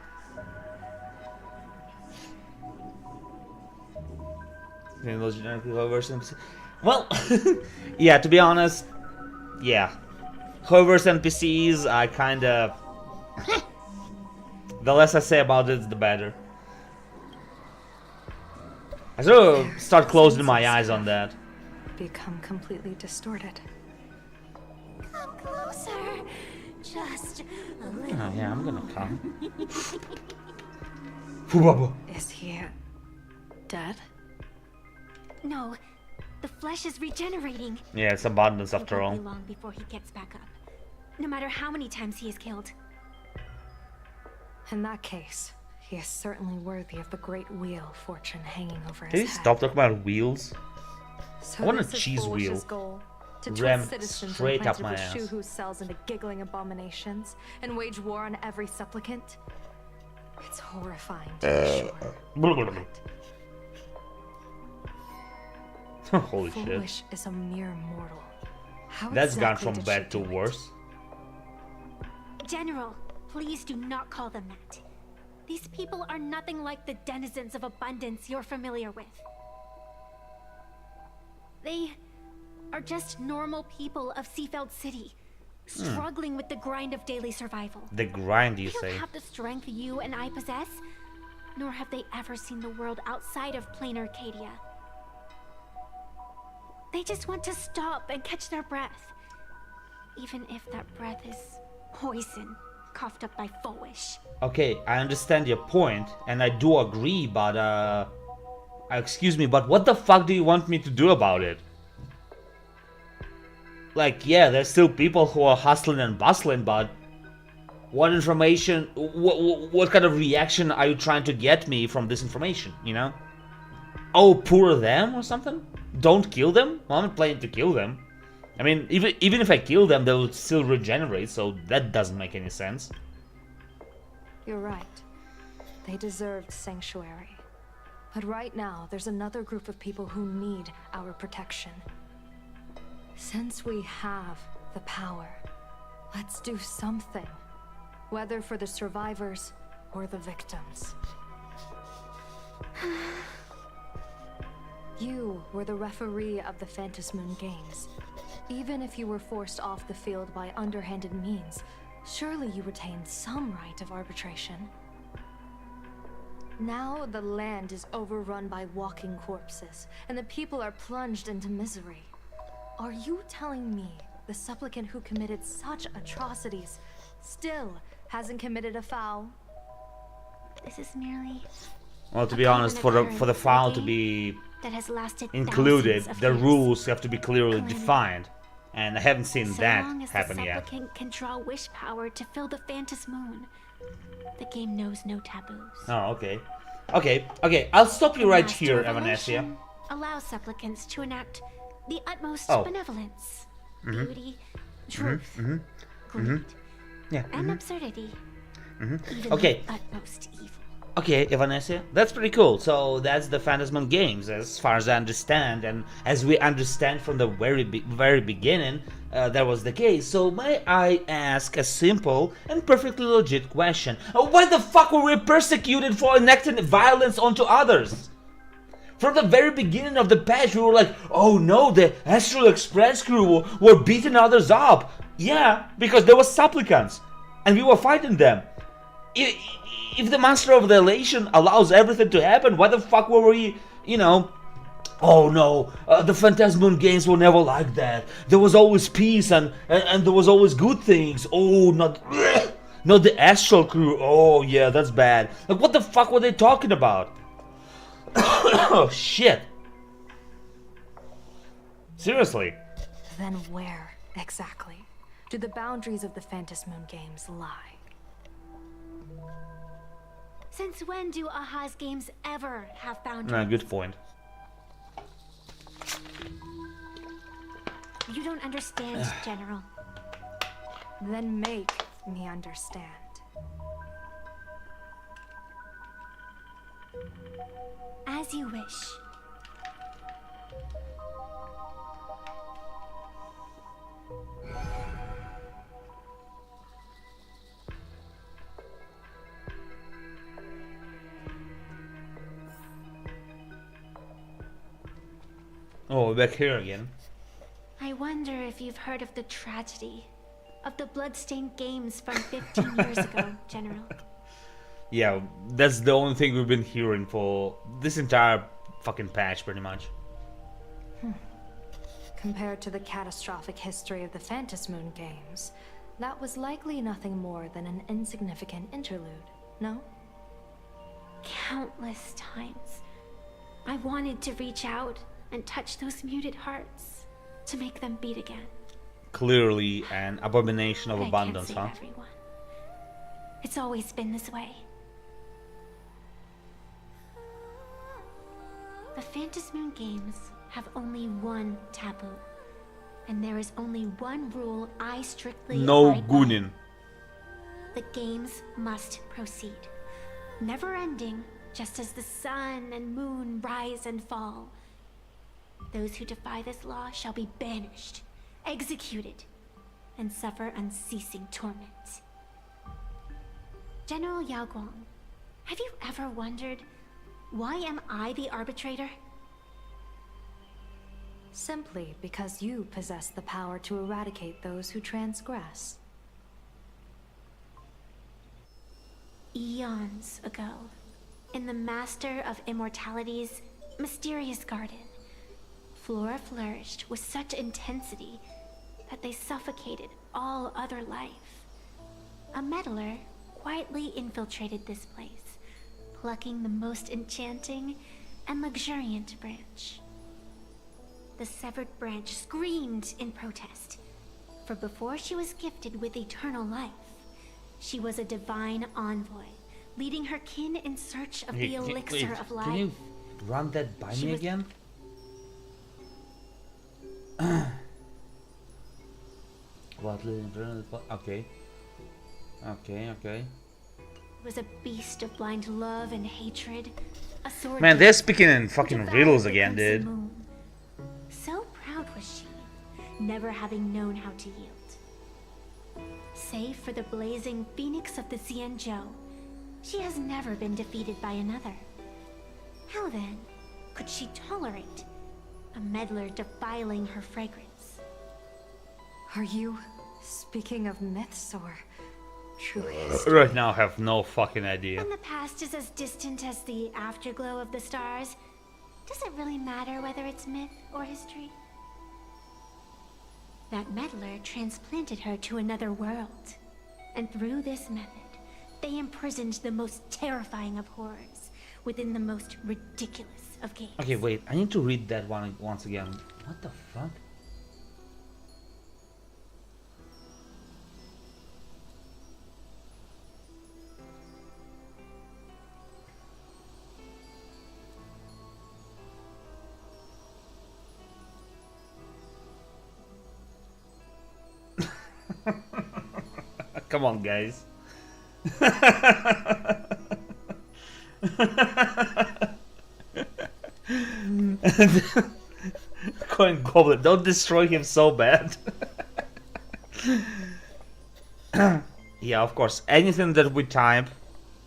Well, yeah, to be honest, yeah. Hover's NPCs, I kinda... the less I say about it, the better. I sort of start closing my eyes on that. Become completely distorted. Come closer. Just a little. Oh yeah, I'm gonna come. Is he dead? No, the flesh is regenerating. Yeah, it's abundance It after won't all. be long before he gets back up. No matter how many times he is killed. In that case, he is certainly worthy of the great wheel fortune hanging over Can you his head. stop talking about wheels? So I want a this is cheese Foolish's wheel. goal, to Ram twist citizens straight up implanted my with ass. Shu who sells into giggling abominations and wage war on every supplicant. It's horrifying to be sure. Holy shit. Foolish is a mere mortal. How That's gone exactly from did bad she to do it? worse. General, please do not call them that. These people are nothing like the denizens of abundance you're familiar with. They are just normal people of Seafeld City, struggling with the grind of daily survival. The grind, you They say. don't have the strength you and I possess, nor have they ever seen the world outside of plain Arcadia. They just want to stop and catch their breath, even if that breath is poison coughed up by Foolish. Okay, I understand your point, and I do agree, but excuse me, but what the fuck do you want me to do about it? Like, yeah, there's still people who are hustling and bustling, but what information, what kind of reaction are you trying to get me from this information, you know? Oh, poor them or something? Don't kill them? Well, I'm not planning to kill them. I mean, even if I kill them, they will still regenerate, so that doesn't make any sense. You're right. They deserved sanctuary. But right now, there's another group of people who need our protection. Since we have the power, let's do something. Whether for the survivors or the victims. You were the referee of the Phantom Moon Games. Even if you were forced off the field by underhanded means, surely you retained some right of arbitration. Now the land is overrun by walking corpses, and the people are plunged into misery. Are you telling me the supplicant who committed such atrocities still hasn't committed a foul? This is merely Well, to be honest, for the foul to be that has lasted included, thousands of the years. rules have to be clearly Calamity. defined, and I haven't seen So that long as happen the yet. supplicant can draw wish power to fill the Phantom Moon, the game knows no taboos. Oh, okay. Okay, I'll stop you right Master here, of Evanesia. Illusion allows supplicants to enact the utmost Oh. benevolence, beauty, truth, greed, Yeah. and absurdity. Even Okay. the utmost evil. Okay, Evanesia, that's pretty cool. So that's the Phantasm Games, as far as I understand, and as we understand from the very beginning, that was the case. So may I ask a simple and perfectly legit question? Why the fuck were we persecuted for enacting violence onto others? From the very beginning of the patch, we were like, oh no, the Astral Express crew were beating others up. Yeah, because there were supplicants, and we were fighting them. If the Master of the Elation allows everything to happen, why the fuck were we, you know... Oh no, the Phantasm Games were never like that. There was always peace and there was always good things. Oh, not the Astral crew. Oh yeah, that's bad. Like, what the fuck were they talking about? Oh shit. Seriously. Then where, exactly, do the boundaries of the Phantom Moon Games lie? Since when do Aha's games ever have boundaries? Nah, good point. You don't understand, General. Then make me understand. As you wish. Oh, we're back here again. I wonder if you've heard of the tragedy of the bloodstained games from 15 years ago, General. Yeah, that's the only thing we've been hearing for this entire fucking patch, pretty much. Compared to the catastrophic history of the Phantom Moon games, that was likely nothing more than an insignificant interlude, no? Countless times, I wanted to reach out and touch those muted hearts to make them beat again. Clearly an abomination of But abundance, I huh? can't save everyone. It's always been this way. The Phantom Moon games have only one taboo. And there is only one rule I strictly No abide by. goonin. The games must proceed. Never ending, just as the sun and moon rise and fall. Those who defy this law shall be banished, executed, and suffer unceasing torment. General Yao Guang, have you ever wondered, why am I the arbitrator? Simply because you possess the power to eradicate those who transgress. Eons ago, in the Master of Immortality's mysterious garden, flora flourished with such intensity that they suffocated all other life. A meddler quietly infiltrated this place, plucking the most enchanting and luxuriant branch. The severed branch screamed in protest, for before she was gifted with eternal life, she was a divine envoy, leading her kin in search of the elixir of life. Can you run that by me again? What? Okay. Okay. Was a beast of blind love and hatred, a sword. Man, they're speaking in who fucking devoured riddles the again, crimson dude. moon. So proud was she, never having known how to yield. Save for the blazing phoenix of the Xianzhou, she has never been defeated by another. How then could she tolerate a meddler defiling her fragrance? Are you speaking of myths or true history? Right now, I have no fucking idea. When the past is as distant as the afterglow of the stars, does it really matter whether it's myth or history? That meddler transplanted her to another world, and through this method, they imprisoned the most terrifying of horrors within the most ridiculous of games. Okay, wait. I need to read that one once again. What the fuck? Come on, guys. Coin Goblin, don't destroy him so bad. Yeah, of course. Anything that we type,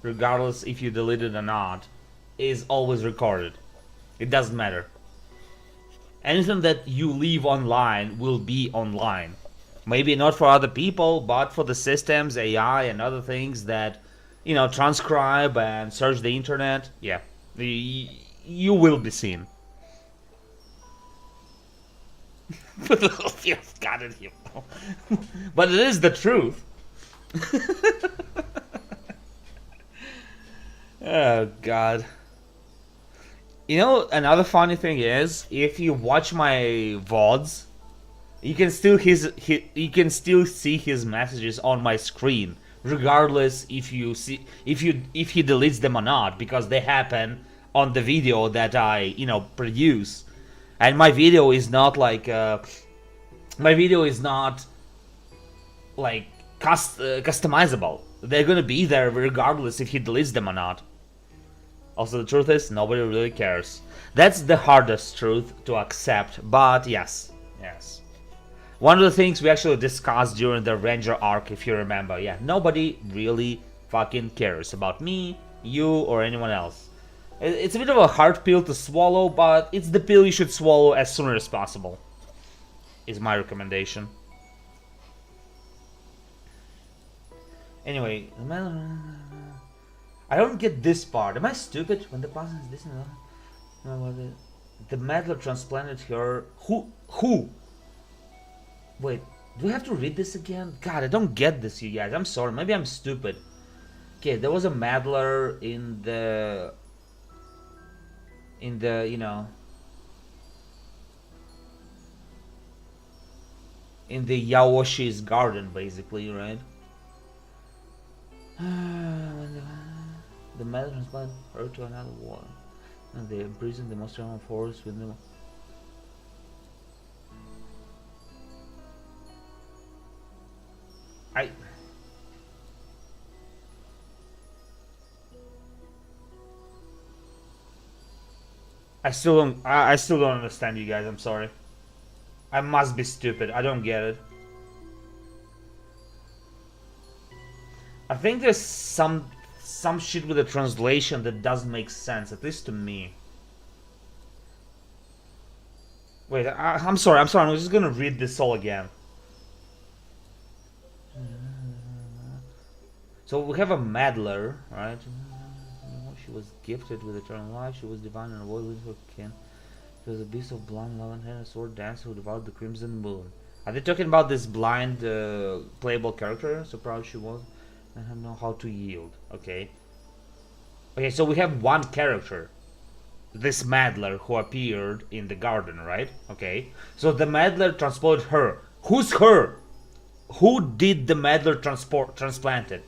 regardless if you delete it or not, is always recorded. It doesn't matter. Anything that you leave online will be online. Maybe not for other people, but for the systems, AI, and other things that, you know, transcribe and search the internet. Yeah, you will be seen. You've got it here. But it is the truth. Oh, God. You know, another funny thing is, if you watch my VODs, you can still see his messages on my screen, regardless if he deletes them or not, because they happen on the video that I, you know, produce. And my video is not like customizable. They're gonna be there regardless if he deletes them or not. Also, the truth is, nobody really cares. That's the hardest truth to accept, but yes. One of the things we actually discussed during the Ranger arc, if you remember, yeah, nobody really fucking cares about me, you, or anyone else. It's a bit of a hard pill to swallow, but it's the pill you should swallow as soon as possible, is my recommendation. Anyway, I don't get this part. Am I stupid? When the person is this and that? The meddler transplanted her. Who? Wait, do we have to read this again? God, I don't get this, you guys. I'm sorry. Maybe I'm stupid. Okay, there was a meddler in the, you know, in the Yaoshi's garden, basically, right? The meddler transplanted her to another world, and they imprisoned the most terrible force with them. I still don't understand you guys. I'm sorry. I must be stupid. I don't get it. I think there's some shit with the translation that doesn't make sense, at least to me. Wait, I'm sorry. I'm just gonna read this all again. So we have a meddler, right? She was gifted with eternal life. She was divine and royal with her kin. She was a beast of blind love and had a sword dancer who devoured the crimson moon. Are they talking about this blind playable character? So proud she was. I don't know how to yield. Okay. Okay, so we have one character. This meddler who appeared in the garden, right? Okay. So the meddler transported her. Who's her? Who did the meddler transplanted?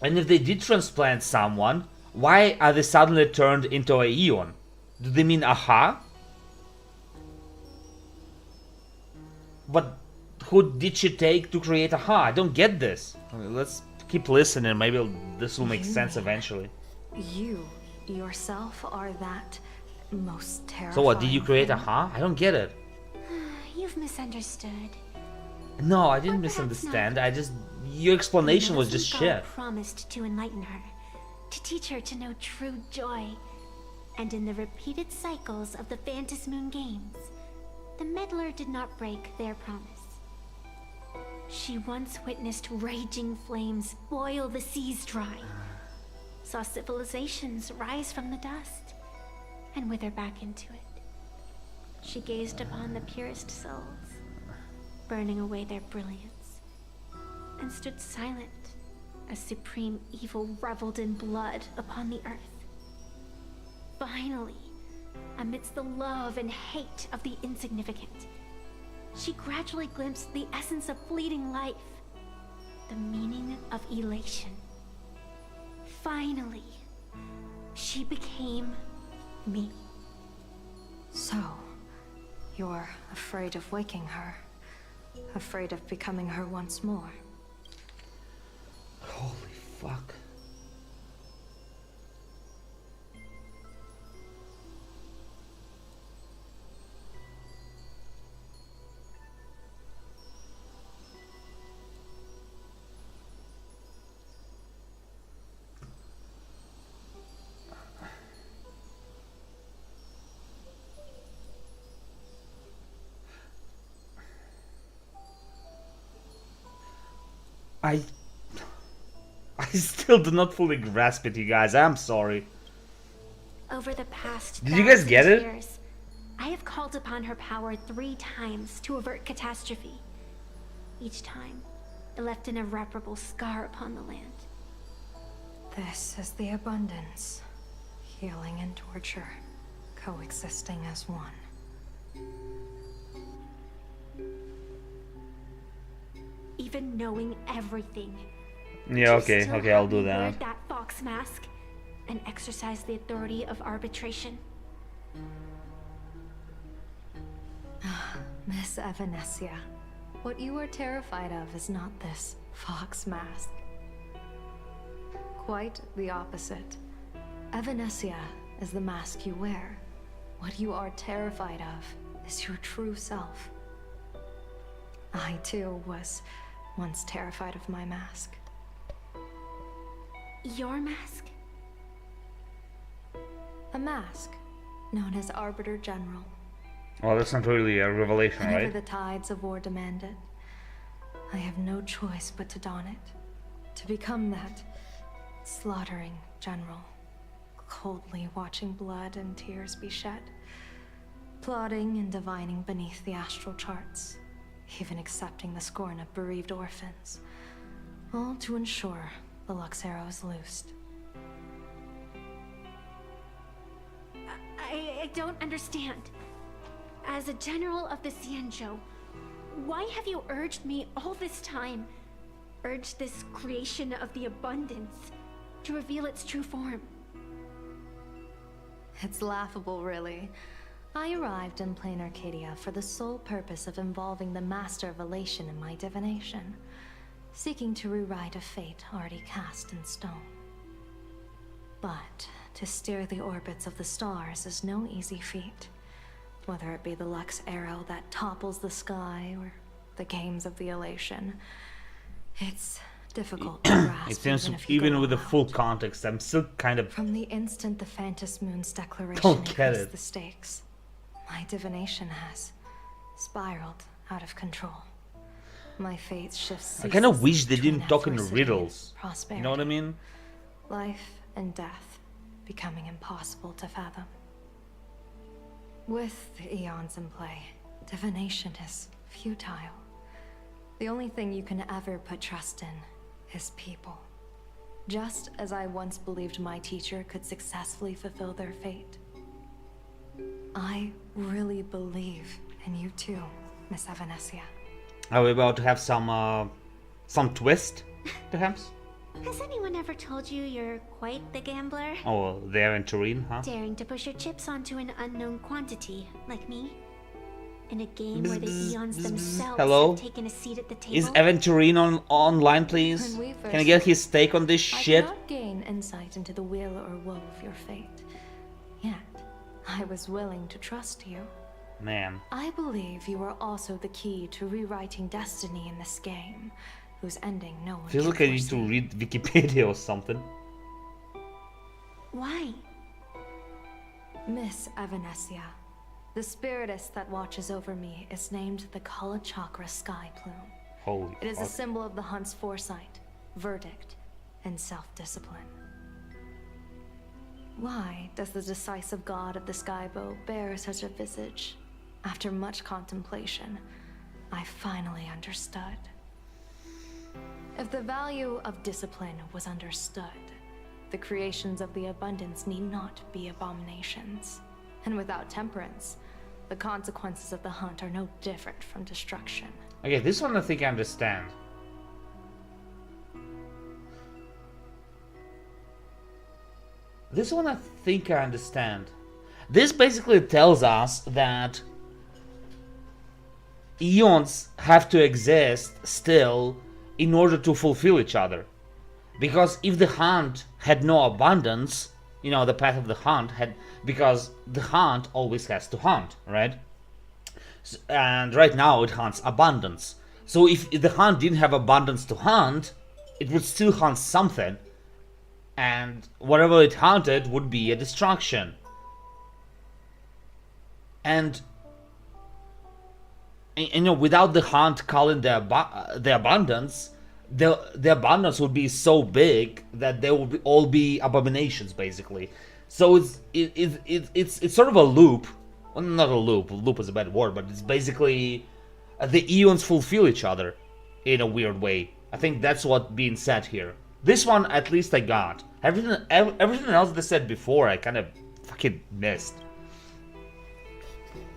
And if they did transplant someone, why are they suddenly turned into a Eon? Do they mean aha? But who did she take to create aha? I don't get this. Let's keep listening. Maybe this will make sense eventually. You yourself are that most terrifying. So what? Did you create aha? I don't get it. You've misunderstood. No, I didn't misunderstand. Your explanation was just shit. God promised to enlighten her, to teach her to know true joy. And in the repeated cycles of the Phantasm Moon games, the meddler did not break their promise. She once witnessed raging flames boil the seas dry, saw civilizations rise from the dust, and wither back into it. She gazed upon the purest souls, burning away their brilliance, and stood silent as supreme evil reveled in blood upon the earth. Finally, amidst the love and hate of the insignificant, she gradually glimpsed the essence of fleeting life, the meaning of elation. Finally, she became me. So, you're afraid of waking her? Afraid of becoming her once more? Holy fuck. I still do not fully grasp it, you guys. I'm sorry. Over the past Did you guys get it? years, I have called upon her power 3 times to avert catastrophe. Each time, it left an irreparable scar upon the land. This is the abundance. Healing and torture, coexisting as one. Even knowing everything. Yeah, she okay, still okay, I'll had do me that. wear that fox mask and exercise the authority of arbitration. Miss Evanesia, What you are terrified of is not this fox mask. Quite the opposite. Evanescia is the mask you wear. What you are terrified of is your true self. I too was once terrified of my mask. Your mask? A mask known as Arbiter General. Well, that's not really a revelation, Whenever right? the tides of war demand it, I have no choice but to don it. To become that slaughtering general, coldly watching blood and tears be shed, plotting and divining beneath the astral charts, even accepting the scorn of bereaved orphans, all to ensure the Luxero is loosed. I don't understand. As a general of the Xianzhou, why have you urged me all this time, urged this creation of the abundance, to reveal its true form? It's laughable, really. I arrived in plain Arcadia for the sole purpose of involving the Master of Elation in my divination, seeking to rewrite a fate already cast in stone. But to steer the orbits of the stars is no easy feat, whether it be the Lux arrow that topples the sky or the games of the Elation. It's difficult to grasp. It seems even if you even go with the all full out. context, I'm still kind of From the instant the Phantos Moon's declaration Don't get increased it. the stakes, my divination has spiraled out of control. My faith shifts. I kind of ceases wish they between didn't talk in adversity and riddles. prosperity. You know what I mean? Life and death becoming impossible to fathom. With the eons in play, divination is futile. The only thing you can ever put trust in is people. Just as I once believed my teacher could successfully fulfill their fate. I really believe in you too, Miss Evanescia. Are we about to have some twist, perhaps? Has anyone ever told you you're quite the gambler? Oh, there in Turin, huh? Daring to push your chips onto an unknown quantity, like me? In a game Bzz, where the bzz, eons bzz, bzz. themselves Hello? have taken a seat at the table? Is Evan Turin online, please? When we Can I get his take on this I shit? cannot gain insight into the will or woe of your fate. Yet, I was willing to trust you. Man. I believe you are also the key to rewriting destiny in this game, whose ending no one Feels can like I need to foresee. read Wikipedia or something. Why? Miss Evanescia, the spiritess that watches over me is named the Kala Chakra Sky Plume. Holy It is a fuck. symbol of the hunt's foresight, verdict, and self-discipline. Why does the decisive god of the skybow bear such a visage? After much contemplation, I finally understood. If the value of discipline was understood, the creations of the abundance need not be abominations. And without temperance, the consequences of the hunt are no different from destruction. Okay, this one I think I understand. This one I think I understand. This basically tells us that eons have to exist still in order to fulfill each other. Because if the hunt had no abundance, you know, the path of the hunt had, because the hunt always has to hunt, right? And right now it hunts abundance. So if the hunt didn't have abundance to hunt, it would still hunt something. And whatever it hunted would be a destruction. And you know, without the hunt calling the abundance, the abundance would be so big that there will all be abominations, basically. So it's sort of a loop. Well, not a loop. Loop is a bad word, but it's basically the eons fulfill each other in a weird way. I think that's what's being said here. This one, at least I got. Everything else they said before, I kind of fucking missed.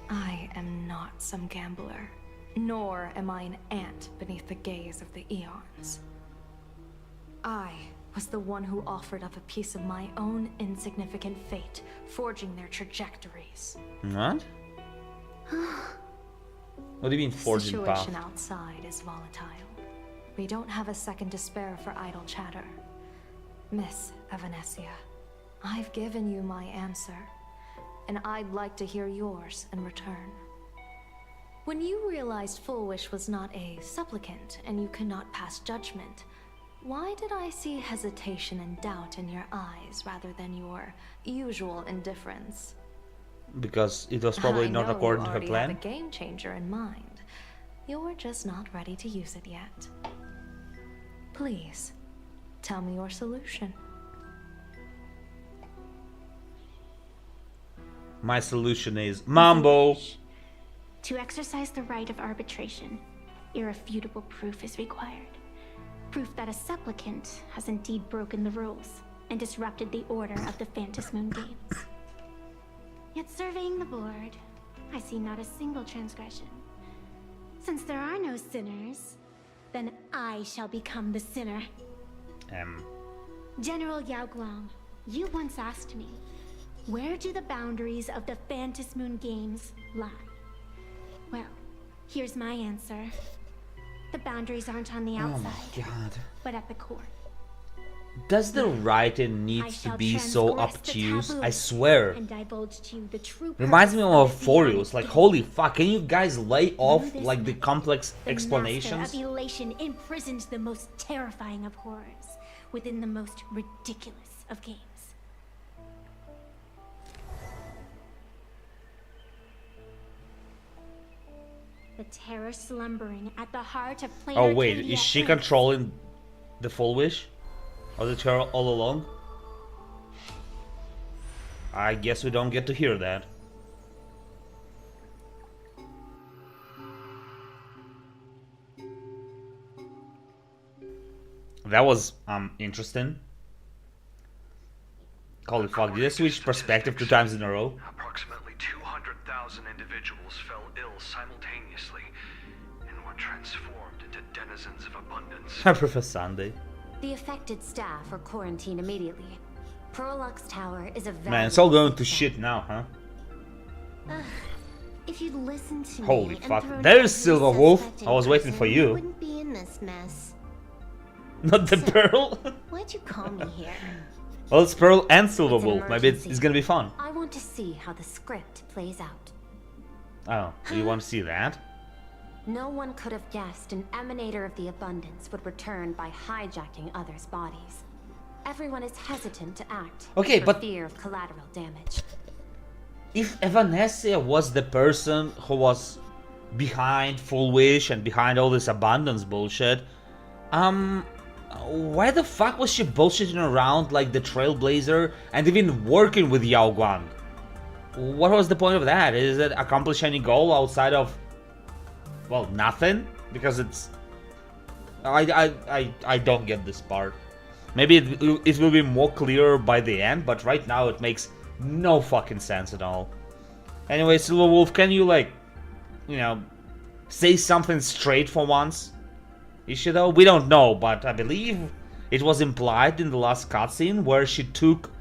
I am not some gambler, nor am I an ant beneath the gaze of the eons. I was the one who offered up a piece of my own insignificant fate, forging their trajectories. What? What do you mean The forging path? situation outside is volatile. We don't have a second to spare for idle chatter. Miss Evanesia, I've given you my answer, and I'd like to hear yours in return. When you realized Full Wish was not a supplicant and you cannot pass judgment, why did I see hesitation and doubt in your eyes rather than your usual indifference? Because it was probably not according to her I plan. have a game changer in mind. You're just not ready to use it yet. Please, tell me your solution. My solution is Mambo. To exercise the right of arbitration, irrefutable proof is required. Proof that a supplicant has indeed broken the rules and disrupted the order of the Phantasmoon Games. Yet surveying the board, I see not a single transgression. Since there are no sinners, then I shall become the sinner. General Yao Guang, you once asked me, where do the boundaries of the Phantasmoon Games lie? Well, here's my answer. The boundaries aren't on the Oh outside, my god. but at the core. Does the writing I needs to shall be so transgress the obtuse? taboo I swear. and divulge to you the true Reminds me purpose of the beyond Forios. Like, game. holy fuck, can you guys lay off Through this like the method, complex the explanations? Master of Elation imprisoned the most terrifying of horrors within the most ridiculous of games. The terror slumbering at the heart of plain Oh wait, Arcadia is she is- controlling the Full Wish? Or the terror all along? I guess we don't get to hear that. That was interesting. Holy fuck, did I switch perspective 2 times in a row? Approximately 200,000 individuals fell ill simultaneously and were transformed into denizens of abundance. I prefer Sunday. The affected staff are quarantined immediately. Prolux Tower is a Man, it's all valuable going to success. shit now, huh? If you'd listen to Holy me and fuck. thrown There's every Silver Wolf. suspect I was in waiting for prison, you. wouldn't be in this mess. Not the So- Pearl? Why'd you call me here? Well, it's Pearl and Silver It's an Wolf. Maybe it's emergency. gonna be fun. I want to see how the script plays out. Oh, do you want to see that? No one could have guessed an emanator of the abundance would return by hijacking others' bodies. Everyone is hesitant to act Okay, for but- fear of collateral damage. If Evanesia was the person who was behind Full Wish and behind all this abundance bullshit, why the fuck was she bullshitting around like the Trailblazer and even working with Yao Guang? What was the point of that? Is it accomplish any goal outside of, well, nothing? Because it's, I don't get this part. Maybe it will be more clear by the end, but right now it makes no fucking sense at all. Anyway, Silver Wolf, can you like, you know, say something straight for once? Is she though? We don't know, but I believe it was implied in the last cutscene where she took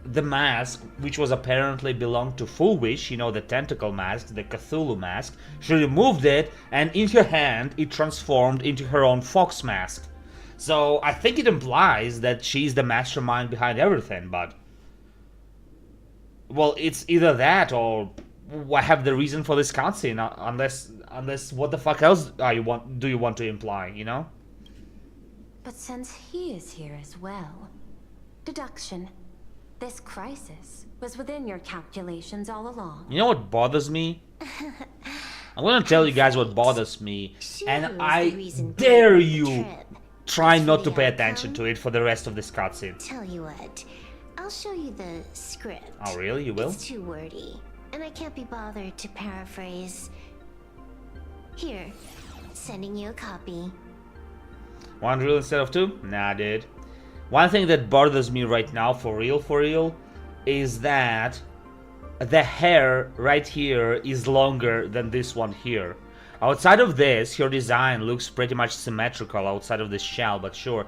the mask, which was apparently belonged to Full Wish, you know, the tentacle mask, the Cthulhu mask. She removed it, and in her hand, it transformed into her own fox mask. So I think it implies that she's the mastermind behind everything, but, well, it's either that or I have the reason for this cutscene, unless what the fuck else do you want to imply, you know? But since he is here as well, deduction. This crisis was within your calculations all along. You know what bothers me? I'm gonna tell you guys what bothers me, and She was the I reason dare for the you trip. try That's not to the pay outcome. attention to it for the rest of this cutscene. Tell you what, I'll show you the script. Oh really? You will? It's too wordy, and I can't be bothered to paraphrase. Here, sending you a copy. 1 reel instead of 2? Nah, dude. One thing that bothers me right now, for real, is that the hair right here is longer than this one here. Outside of this, her design looks pretty much symmetrical outside of this shell, but sure.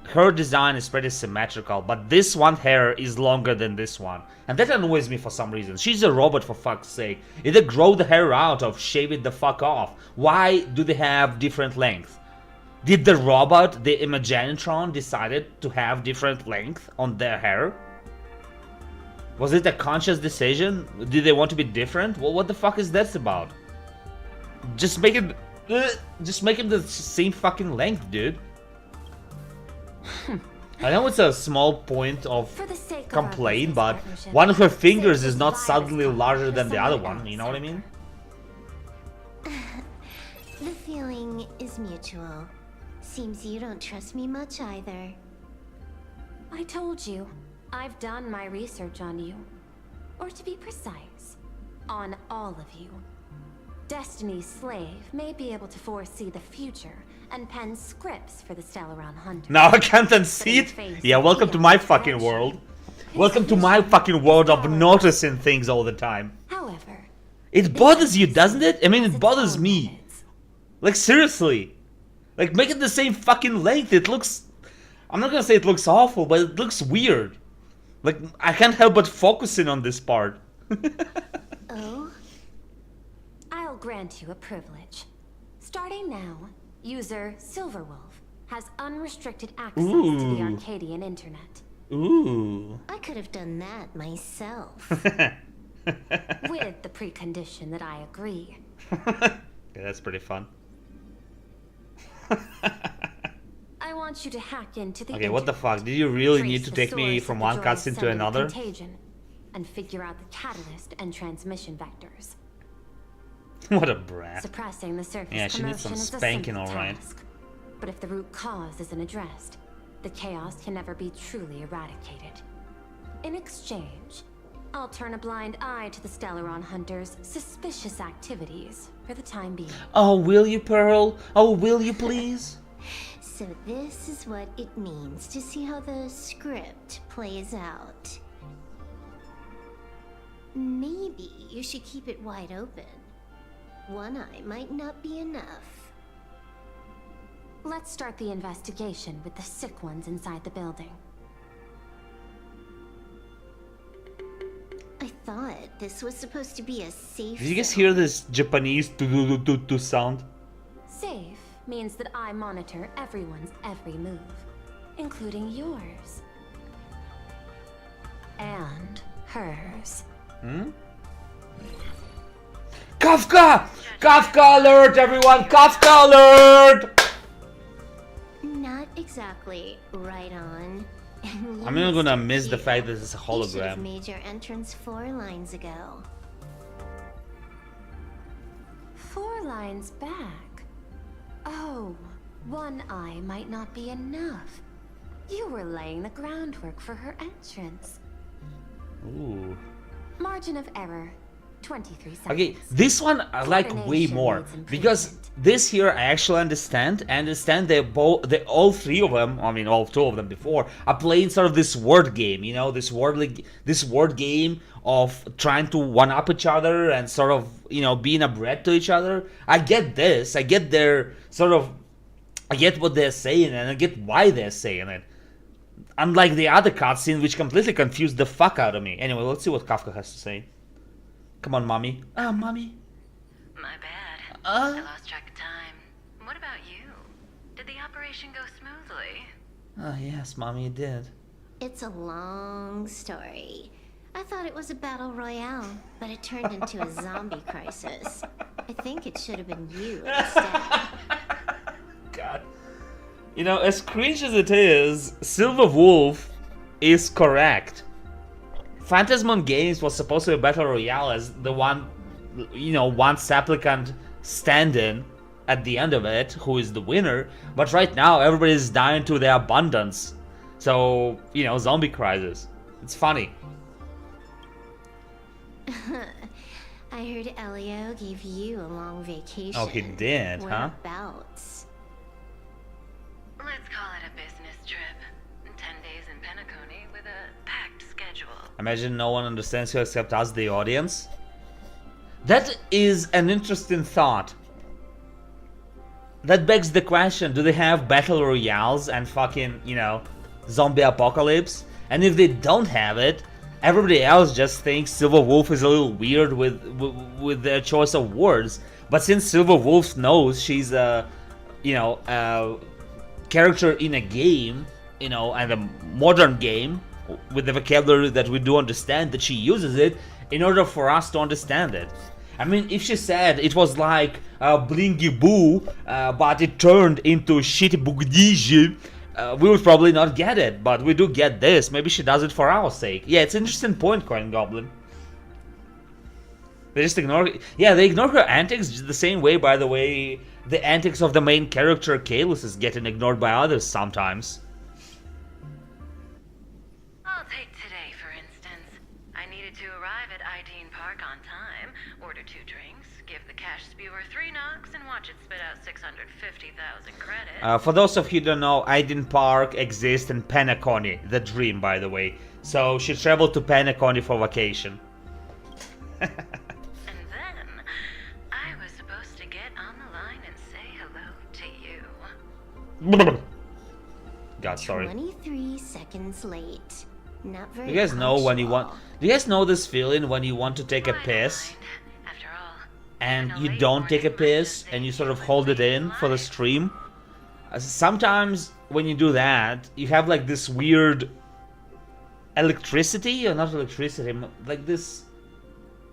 her design is pretty symmetrical, but this one hair is longer than this one. And that annoys me for some reason. She's a robot, for fuck's sake. Either grow the hair out or shave it the fuck off. Why do they have different length? Did the robot, the Imaginatron, decided to have different length on their hair? Was it a conscious decision? Did they want to be different? Well, what the fuck is that about? Just make it the same fucking length, dude. I know it's a small point of complaint, but one of her fingers is not suddenly larger than the other one, you know what I mean? The feeling is mutual. Seems you don't trust me much either. I told you, I've done my research on you. Or to be precise, on all of you. Destiny's slave may be able to foresee the future and pen scripts for the Stellaron Hunters. Now I can't unsee it? Yeah, welcome to my fucking world. Welcome to my fucking world of noticing things all the time. However, it bothers you, doesn't it? I mean, it bothers me. Like, seriously. Like, make it the same fucking length. It looks... I'm not gonna say it looks awful, but it looks weird. Like, I can't help but focusing on this part. Oh? I'll grant you a privilege. Starting now, user Silverwolf has unrestricted access to the Arcadian internet. Ooh. I could have done that myself. With the precondition that I agree. Yeah, that's pretty fun. I want you to hack into the Okay, what the fuck? Did you really need to take me from one cutscene to another? And figure out the catalyst and transmission vectors. What a brat. Suppressing the surface Yeah, she needs some spanking, alright. But if the root cause isn't addressed, the chaos can never be truly eradicated. In exchange, I'll turn a blind eye to the Stellaron Hunters' suspicious activities for the time being. Oh, will you, Pearl? Oh, will you please? So this is what it means to see how the script plays out. Maybe you should keep it wide open. One eye might not be enough. Let's start the investigation with the sick ones inside the building. I thought this was supposed to be a safe Did you guys zone. hear this Japanese to sound? Safe means that I monitor everyone's every move, including yours. And hers. Hmm? Kafka! Kafka alert, everyone! Kafka alert! Not exactly right on. I'm not gonna miss the fact that it's a You should have hologram. made your entrance 4 lines ago. 4 lines back. Oh, one eye might not be enough. You were laying the groundwork for her entrance. Ooh. Margin of error, 23 seconds. Okay, this one I like way more because this here I actually understand. I understand they all three of them, I mean all two of them before, are playing sort of this word game, you know, this word game of trying to one up each other and sort of, you know, being a brat to each other. I get this. I get their sort of, I get what they're saying and I get why they're saying it. Unlike the other cutscene, which completely confused the fuck out of me. Anyway, let's see what Kafka has to say. Come on, mommy. Ah, mommy. My bad. I lost track of time. What about you? Did the operation go smoothly? Ah, yes, mommy, it did. It's a long story. I thought it was a battle royale, but it turned into a zombie crisis. I think it should have been you instead. God. You know, as cringe as it is, Silver Wolf is correct. Phantasmon Games was supposed to be a battle royale as the one, you know, one supplicant stand-in at the end of it, who is the winner. But right now, everybody's dying to their abundance. So, you know, zombie crisis. It's funny. I heard Elio gave you a long vacation. Oh, he did, huh? Whereabouts? Let's call it a business trip. 10 days in Penacony with a packed schedule. Imagine no one understands you except us, the audience. That is an interesting thought. that begs the question, do they have battle royales and fucking, you know, zombie apocalypse? And if they don't have it, everybody else just thinks Silver Wolf is a little weird with their choice of words. But since Silver Wolf knows she's a, you know, a character in a game, you know, and a modern game, with the vocabulary that we do understand, that she uses it in order for us to understand it. I mean, if she said it was like blingy boo, but it turned into shitty bugdiji, we would probably not get it, but we do get this. Maybe she does it for our sake. Yeah, it's an interesting point, Coin Goblin. They just ignore... Yeah, they ignore her antics the same way, by the way, the antics of the main character, Kalis, is getting ignored by others sometimes. I'll take today, for instance. I needed to arrive at Ideen Park on time, order 2 drinks, give the cash spewer 3 knocks, and watch it spit out 650,000 credits. For those of you who don't know, Ideen Park exists in Penacony, the dream, by the way. So she traveled to Penacony for vacation. And then, I was supposed to get on the line and say hello to you. God, sorry. 23 seconds late. Not very You guys know when you want... Do you guys know this feeling when you want to take a piss? After all, And you don't take a piss, and you sort of hold it in for the stream? Sometimes when you do that, you have like this weird electricity, or not electricity, like this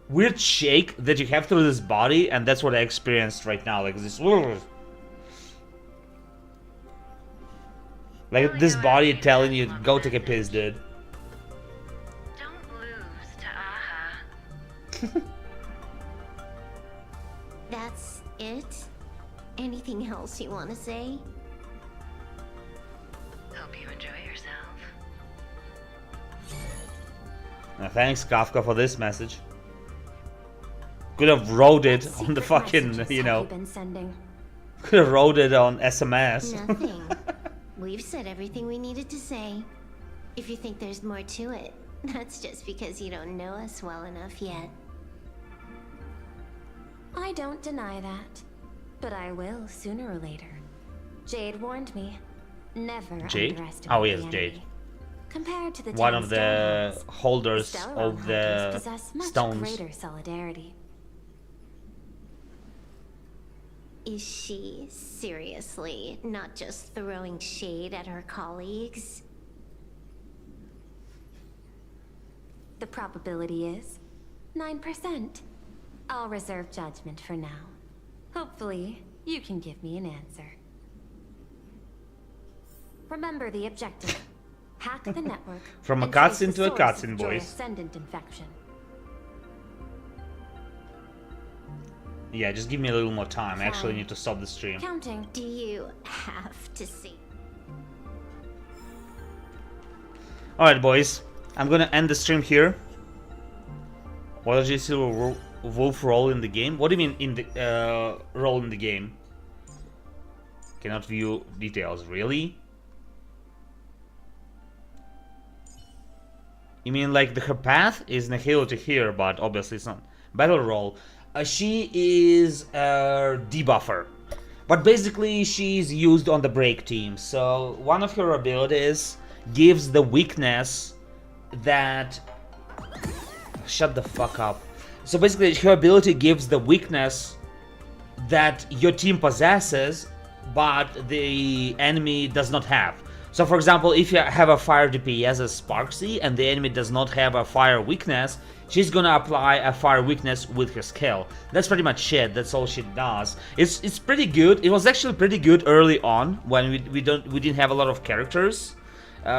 weird shake that you have through this body, and that's what I experienced right now, like this... Like this body telling you, go take a piss, dude. don't lose to Aha. That's it? Anything else you want to say? Hope you enjoy yourself. Thanks, Kafka, for this message. Could have wrote it on the Secret fucking, messages you have know... you been sending? Could have wrote it on SMS. Nothing. We've said everything we needed to say. If you think there's more to it, that's just because you don't know us well enough yet. I don't deny that, but I will sooner or later. Jade warned me. Never Jade? underestimate Oh, yes, the Jade. enemy. Compared to the One 10 of the Stonehounds, holders Stellar of Hunters the possess much stones. greater solidarity. Is she seriously not just throwing shade at her colleagues? The probability is 9%. I'll reserve judgment for now. Hopefully, you can give me an answer. Remember the objective. Hack the network. From a and trace cutscene the to a source cutscene, of your boys. ascendant infection. Yeah, just give me a little more time. I actually Fine. need to stop the stream. Counting. Do you have to see? Alright, boys. I'm gonna end the stream here. What does you see Wolf role in the game? What do you mean in the role in the game? Cannot view details. Really? You mean like her path is Nihilo to here, but obviously it's not. Battle role. She is a debuffer. But basically she's used on the break team. So one of her abilities gives the weakness that... Shut the fuck up. So basically her ability gives the weakness that your team possesses, but the enemy does not have. So for example, if you have a fire DPS as Sparksy and the enemy does not have a fire weakness, she's gonna apply a fire weakness with her skill. That's pretty much it. That's all she does. It's pretty good. It was actually pretty good early on when we didn't have a lot of characters.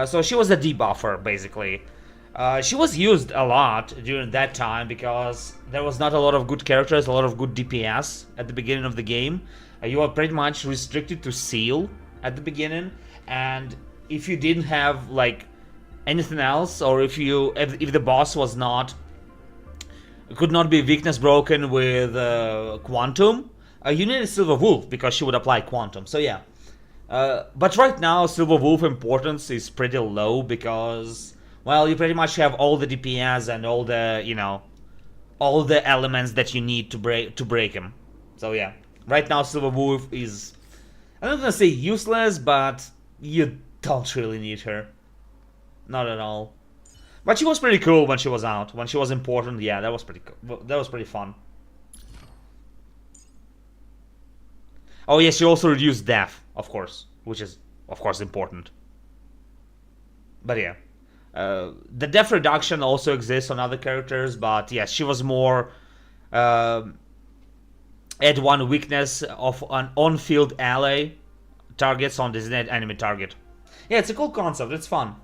So she was a debuffer basically. She was used a lot during that time because there was not a lot of good characters, a lot of good DPS at the beginning of the game. You were pretty much restricted to Seal at the beginning, and if you didn't have like anything else, or if the boss was not could not be weakness broken with Quantum, you needed Silver Wolf because she would apply Quantum. So yeah, but right now Silver Wolf importance is pretty low because, well, you pretty much have all the DPS and all the, you know, all the elements that you need to break him. So yeah, right now Silver Wolf is I'm not gonna say useless, but you don't really need her. Not at all. But she was pretty cool when she was out. When she was important, yeah, that was pretty cool. That was pretty fun. Oh yes, she also reduced death, of course, which is, of course, important. But yeah. The death reduction also exists on other characters, but yes, she was more... add one weakness of an on-field ally targets on designated enemy target. Yeah, it's a cool concept, it's fun.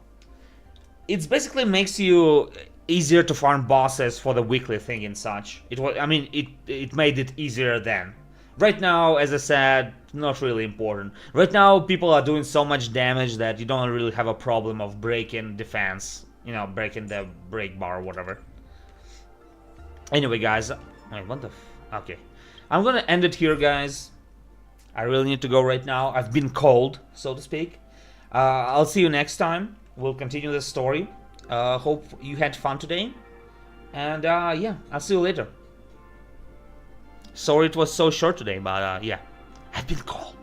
It basically makes you easier to farm bosses for the weekly thing and such. It was, I mean, it made it easier then. Right now, as I said, not really important. Right now, people are doing so much damage that you don't really have a problem of breaking defense. You know, breaking the break bar or whatever. Anyway, guys. Wait, what the okay. I'm gonna end it here, guys. I really need to go right now. I've been called, so to speak. I'll see you next time. We'll continue this story. Hope you had fun today. And yeah, I'll see you later. Sorry it was so short today, but yeah, I've been called.